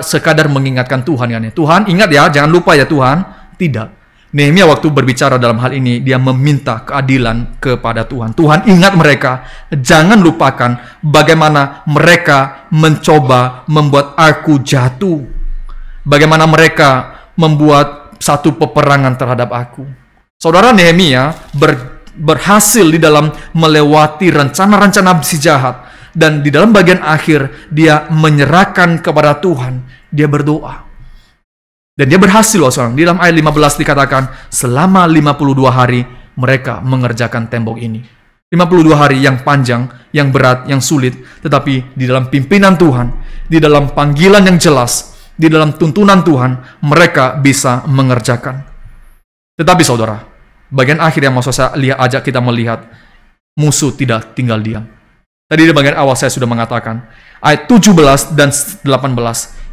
sekadar mengingatkan Tuhan, ya. Tuhan, ingat ya, jangan lupa ya Tuhan. Tidak. Nehemia waktu berbicara dalam hal ini, dia meminta keadilan kepada Tuhan. Tuhan, ingat mereka, jangan lupakan bagaimana mereka mencoba membuat aku jatuh. Bagaimana mereka membuat satu peperangan terhadap aku. Saudara, Nehemia berhasil di dalam melewati rencana-rencana si jahat. Dan di dalam bagian akhir, dia menyerahkan kepada Tuhan. Dia berdoa. Dan dia berhasil, saudara. Di dalam ayat 15 dikatakan, selama 52 hari mereka mengerjakan tembok ini. 52 hari yang panjang, yang berat, yang sulit. Tetapi di dalam pimpinan Tuhan, di dalam panggilan yang jelas, di dalam tuntunan Tuhan, mereka bisa mengerjakan. Tetapi saudara, bagian akhir yang mau saya ajak kita melihat, musuh tidak tinggal diam. Tadi di bagian awal saya sudah mengatakan, ayat 17 dan 18,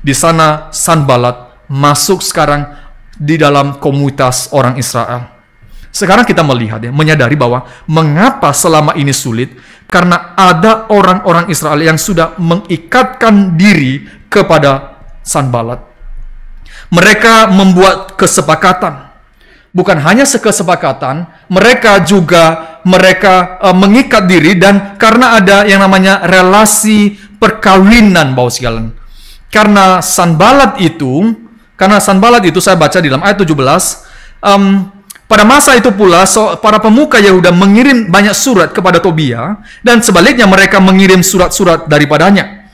di sana Sanbalat masuk sekarang di dalam komunitas orang Israel. Sekarang kita melihat ya, menyadari bahwa mengapa selama ini sulit, karena ada orang-orang Israel yang sudah mengikatkan diri kepada Sanbalat. Mereka membuat kesepakatan. Bukan hanya sekesepakatan, mereka mengikat diri, dan karena ada yang namanya relasi perkawinan, Bapak sekalian. Karena Sanbalat itu saya baca di dalam ayat 17, pada masa itu pula para pemuka Yehuda mengirim banyak surat kepada Tobia, dan sebaliknya mereka mengirim surat-surat daripadanya.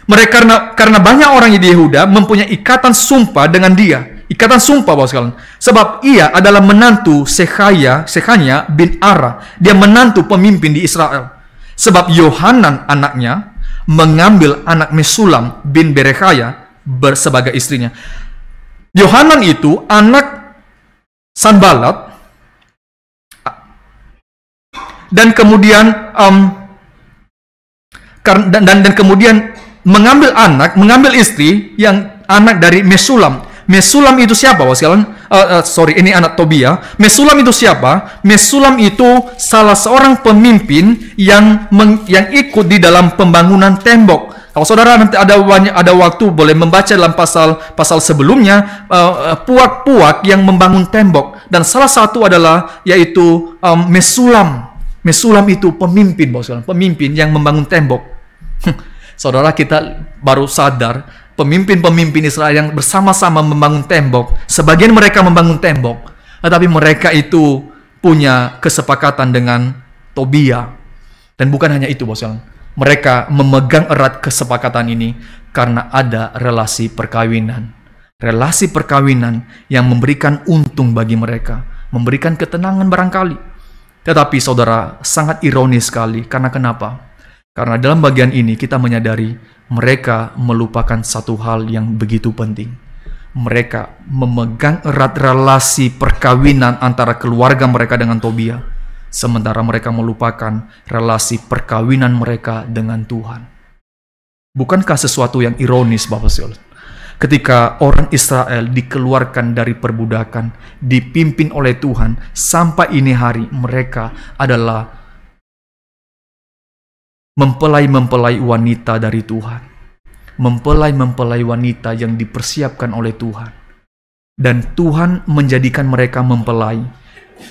Mereka karena banyak orang di Yehuda mempunyai ikatan sumpah dengan dia. Ikatan sumpah, Bapak sekalian. Sebab ia adalah menantu Sekhania bin Ara. Dia menantu pemimpin di Israel. Sebab Yohanan anaknya mengambil anak Mesulam bin Berekhaya sebagai istrinya. Yohanan itu anak Sanbalat, dan kemudian dan kemudian mengambil istri yang anak dari Mesulam. Mesulam itu siapa, Bapak sekalian? Ini anak Tobia. Mesulam itu siapa? Mesulam itu salah seorang pemimpin yang ikut di dalam pembangunan tembok. Kalau saudara nanti ada waktu boleh membaca dalam pasal sebelumnya, puak-puak yang membangun tembok, dan salah satu adalah yaitu Mesulam. Mesulam itu pemimpin, Bapak sekalian, pemimpin yang membangun tembok. Saudara, kita baru sadar pemimpin-pemimpin Israel yang bersama-sama membangun tembok, sebagian mereka membangun tembok, tetapi mereka itu punya kesepakatan dengan Tobia. Dan bukan hanya itu, Bos, mereka memegang erat kesepakatan ini karena ada relasi perkawinan. Relasi perkawinan yang memberikan untung bagi mereka, memberikan ketenangan barangkali. Tetapi saudara, sangat ironis sekali. Karena kenapa? Karena dalam bagian ini kita menyadari mereka melupakan satu hal yang begitu penting. Mereka memegang erat relasi perkawinan antara keluarga mereka dengan Tobia, sementara mereka melupakan relasi perkawinan mereka dengan Tuhan. Bukankah sesuatu yang ironis, Bapak Saudara? Ketika orang Israel dikeluarkan dari perbudakan, dipimpin oleh Tuhan, sampai ini hari mereka adalah mempelai-mempelai wanita dari Tuhan. Mempelai-mempelai wanita yang dipersiapkan oleh Tuhan. Dan Tuhan menjadikan mereka mempelai.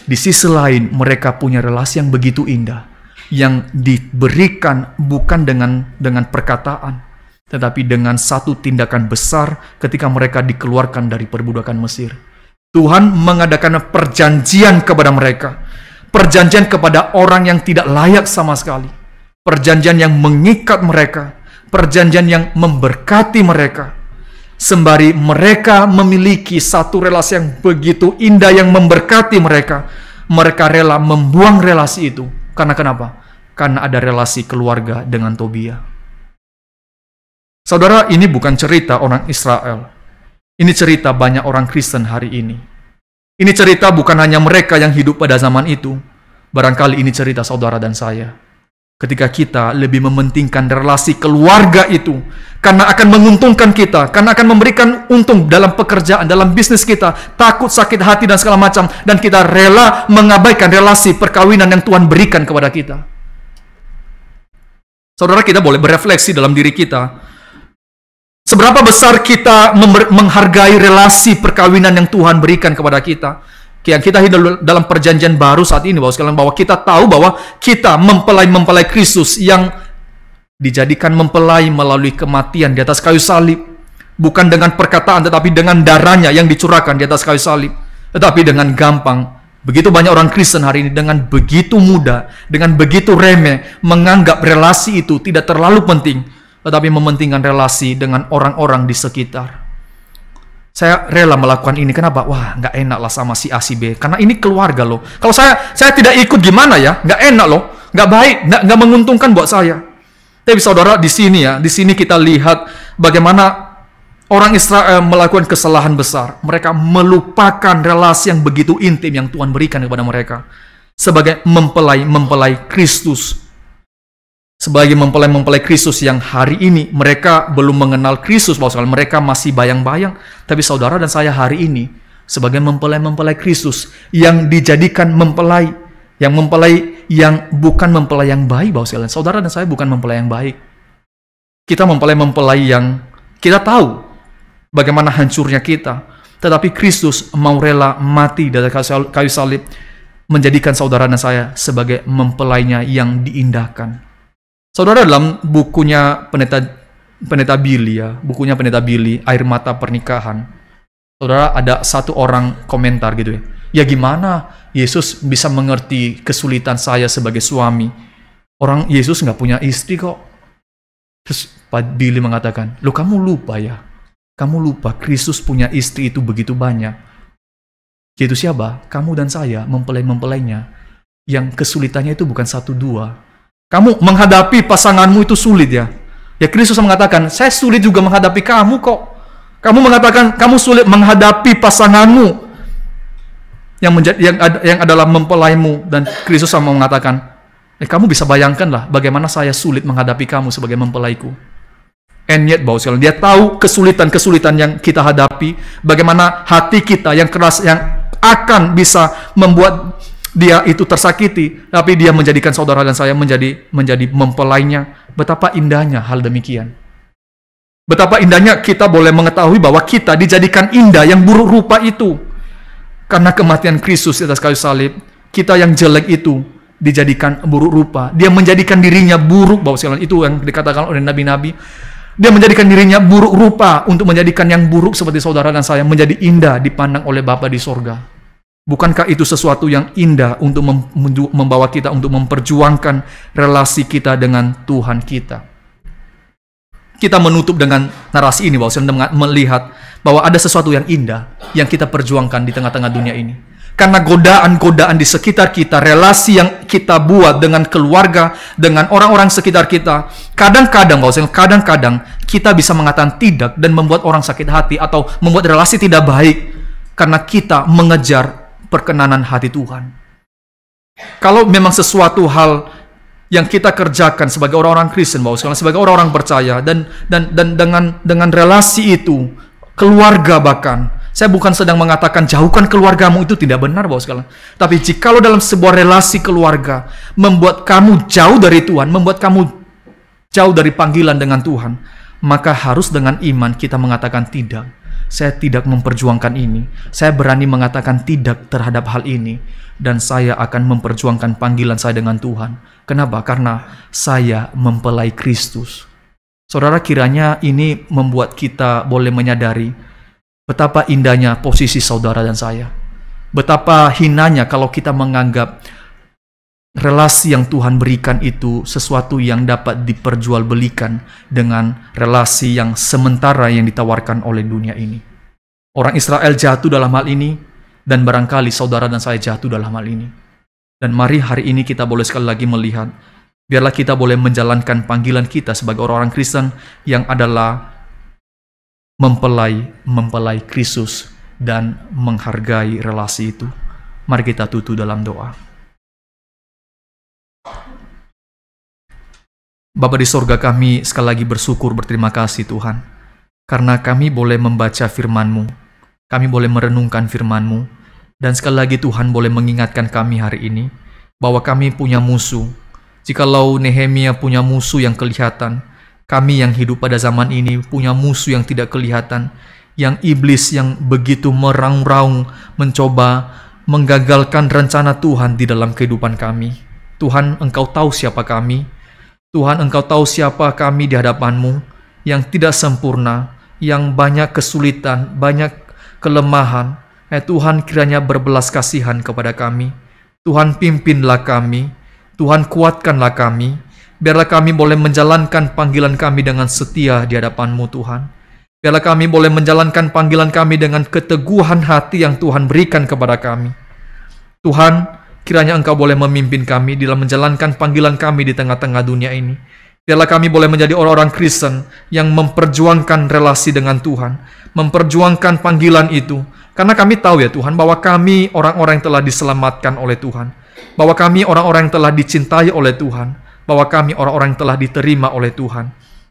Di sisi lain, mereka punya relasi yang begitu indah, yang diberikan bukan dengan perkataan, tetapi dengan satu tindakan besar ketika mereka dikeluarkan dari perbudakan Mesir. Tuhan mengadakan perjanjian kepada mereka. Perjanjian kepada orang yang tidak layak sama sekali. Perjanjian yang mengikat mereka, perjanjian yang memberkati mereka. Sembari mereka memiliki satu relasi yang begitu indah yang memberkati mereka, mereka rela membuang relasi itu. Karena kenapa? Karena ada relasi keluarga dengan Tobia. Saudara, ini bukan cerita orang Israel. Ini cerita banyak orang Kristen hari ini. Ini cerita bukan hanya mereka yang hidup pada zaman itu. Barangkali ini cerita saudara dan saya. Ketika kita lebih mementingkan relasi keluarga itu, karena akan menguntungkan kita, karena akan memberikan untung dalam pekerjaan, dalam bisnis kita, takut, sakit hati, dan segala macam, dan kita rela mengabaikan relasi perkawinan yang Tuhan berikan kepada kita. Saudara, kita boleh berefleksi dalam diri kita. Seberapa besar kita menghargai relasi perkawinan yang Tuhan berikan kepada kita? Yang kita hidup dalam perjanjian baru saat ini, Bapak sekalian, bahwa kita tahu bahwa kita mempelai Kristus yang dijadikan mempelai melalui kematian di atas kayu salib. Bukan dengan perkataan, tetapi dengan darahnya yang dicurahkan di atas kayu salib. Tetapi dengan gampang, begitu banyak orang Kristen hari ini dengan begitu mudah, dengan begitu remeh, menganggap relasi itu tidak terlalu penting, tetapi mementingkan relasi dengan orang-orang di sekitar. Saya rela melakukan ini. Kenapa? Wah, nggak enak lah sama si A, si B. Karena ini keluarga loh. Kalau saya tidak ikut gimana ya? Nggak enak loh. Nggak baik. Nggak menguntungkan buat saya. Tapi saudara, di sini kita lihat bagaimana orang Israel melakukan kesalahan besar. Mereka melupakan relasi yang begitu intim yang Tuhan berikan kepada mereka. sebagai mempelai Kristus. Sebagai mempelai Kristus yang hari ini mereka belum mengenal Kristus, Bapak sekalian, mereka masih bayang-bayang. Tapi saudara dan saya hari ini sebagai mempelai Kristus yang dijadikan mempelai yang bukan mempelai yang baik, Bapak sekalian. Saudara dan saya bukan mempelai yang baik. Kita mempelai yang kita tahu bagaimana hancurnya kita, tetapi Kristus mau rela mati dari kayu salib menjadikan saudara dan saya sebagai mempelainya yang diindahkan. Saudara, dalam bukunya Pendeta Billy, Air Mata Pernikahan, saudara, ada satu orang komentar gitu ya. Ya gimana Yesus bisa mengerti kesulitan saya sebagai suami? Orang Yesus nggak punya istri kok. Terus Pak Billy mengatakan, loh kamu lupa ya? Kamu lupa Kristus punya istri itu begitu banyak. Yaitu siapa? Kamu dan saya, mempelai-mempelainya. Yang kesulitannya itu bukan satu dua. Kamu menghadapi pasanganmu itu sulit ya. Ya Kristus mengatakan, saya sulit juga menghadapi kamu kok. Kamu mengatakan kamu sulit menghadapi pasanganmu yang adalah mempelaimu, dan Kristus sama mengatakan, kamu bisa bayangkanlah bagaimana saya sulit menghadapi kamu sebagai mempelaiku. And yet, Bapak sekalian, dia tahu kesulitan-kesulitan yang kita hadapi, bagaimana hati kita yang keras yang akan bisa membuat dia itu tersakiti, tapi dia menjadikan saudara dan saya menjadi mempelainya. Betapa indahnya hal demikian. Betapa indahnya kita boleh mengetahui bahwa kita dijadikan indah yang buruk rupa itu. Karena kematian Kristus di atas kayu salib, kita yang jelek itu dijadikan buruk rupa. Dia menjadikan dirinya buruk, Bapak sekalian. Itu yang dikatakan oleh nabi-nabi. Dia menjadikan dirinya buruk rupa untuk menjadikan yang buruk seperti saudara dan saya menjadi indah dipandang oleh Bapa di sorga. Bukankah itu sesuatu yang indah untuk membawa kita untuk memperjuangkan relasi kita dengan Tuhan kita? Kita menutup dengan narasi ini, bahwa dengan melihat bahwa ada sesuatu yang indah yang kita perjuangkan di tengah-tengah dunia ini. Karena godaan-godaan di sekitar kita, relasi yang kita buat dengan keluarga, dengan orang-orang sekitar kita, kadang-kadang kita bisa mengatakan tidak dan membuat orang sakit hati atau membuat relasi tidak baik karena kita mengejar perkenanan hati Tuhan. Kalau memang sesuatu hal yang kita kerjakan sebagai orang-orang Kristen, sebagai orang-orang percaya, dan dengan relasi itu, keluarga bahkan, saya bukan sedang mengatakan jauhkan keluargamu, itu tidak benar, Bapak sekalian. Tapi jikalau dalam sebuah relasi keluarga membuat kamu jauh dari Tuhan, membuat kamu jauh dari panggilan dengan Tuhan, maka harus dengan iman kita mengatakan tidak. Saya tidak memperjuangkan ini. Saya berani mengatakan tidak terhadap hal ini. Dan saya akan memperjuangkan panggilan saya dengan Tuhan. Kenapa? Karena saya mempelai Kristus. Saudara, kiranya ini membuat kita boleh menyadari betapa indahnya posisi saudara dan saya. Betapa hinanya kalau kita menganggap relasi yang Tuhan berikan itu sesuatu yang dapat diperjualbelikan dengan relasi yang sementara yang ditawarkan oleh dunia ini. Orang Israel jatuh dalam hal ini, dan barangkali saudara dan saya jatuh dalam hal ini. Dan mari hari ini kita boleh sekali lagi melihat, biarlah kita boleh menjalankan panggilan kita sebagai orang-orang Kristen yang adalah mempelai Kristus dan menghargai relasi itu. Mari kita tutup dalam doa. Bapa di sorga, kami sekali lagi berterima kasih Tuhan, karena kami boleh membaca firman-Mu, kami boleh merenungkan firman-Mu, dan sekali lagi Tuhan boleh mengingatkan kami hari ini, bahwa kami punya musuh. Jikalau Nehemia punya musuh yang kelihatan, kami yang hidup pada zaman ini punya musuh yang tidak kelihatan, yang iblis yang begitu meraung-raung mencoba menggagalkan rencana Tuhan di dalam kehidupan kami. Tuhan, Engkau tahu siapa kami. Tuhan, Engkau tahu siapa kami di hadapan-Mu, yang tidak sempurna, yang banyak kesulitan, banyak kelemahan. Tuhan, kiranya berbelas kasihan kepada kami. Tuhan, pimpinlah kami. Tuhan, kuatkanlah kami. Biarlah kami boleh menjalankan panggilan kami dengan setia di hadapan-Mu, Tuhan. Biarlah kami boleh menjalankan panggilan kami dengan keteguhan hati yang Tuhan berikan kepada kami. Tuhan, kiranya Engkau boleh memimpin kami dalam menjalankan panggilan kami di tengah-tengah dunia ini. Biarlah kami boleh menjadi orang-orang Kristen yang memperjuangkan relasi dengan Tuhan, memperjuangkan panggilan itu. Karena kami tahu ya Tuhan, bahwa kami orang-orang yang telah diselamatkan oleh Tuhan. bahwa kami orang-orang yang telah dicintai oleh Tuhan, bahwa kami orang-orang yang telah diterima oleh Tuhan.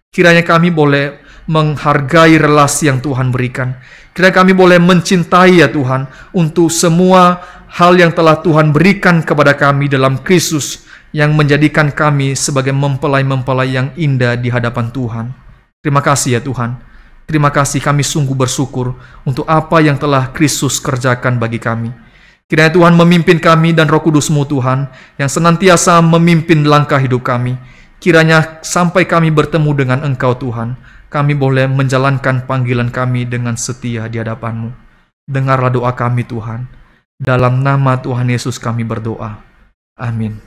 Kiranya kami boleh menghargai relasi yang Tuhan berikan. Kiranya kami boleh mencintai ya Tuhan untuk semua hal yang telah Tuhan berikan kepada kami dalam Kristus, yang menjadikan kami sebagai mempelai-mempelai yang indah di hadapan Tuhan. Terima kasih ya Tuhan. Terima kasih, kami sungguh bersyukur untuk apa yang telah Kristus kerjakan bagi kami. Kiranya Tuhan memimpin kami dan Roh Kudus-Mu Tuhan, yang senantiasa memimpin langkah hidup kami. Kiranya sampai kami bertemu dengan Engkau Tuhan, kami boleh menjalankan panggilan kami dengan setia di hadapan-Mu. Dengarlah doa kami Tuhan. Dalam nama Tuhan Yesus kami berdoa. Amin.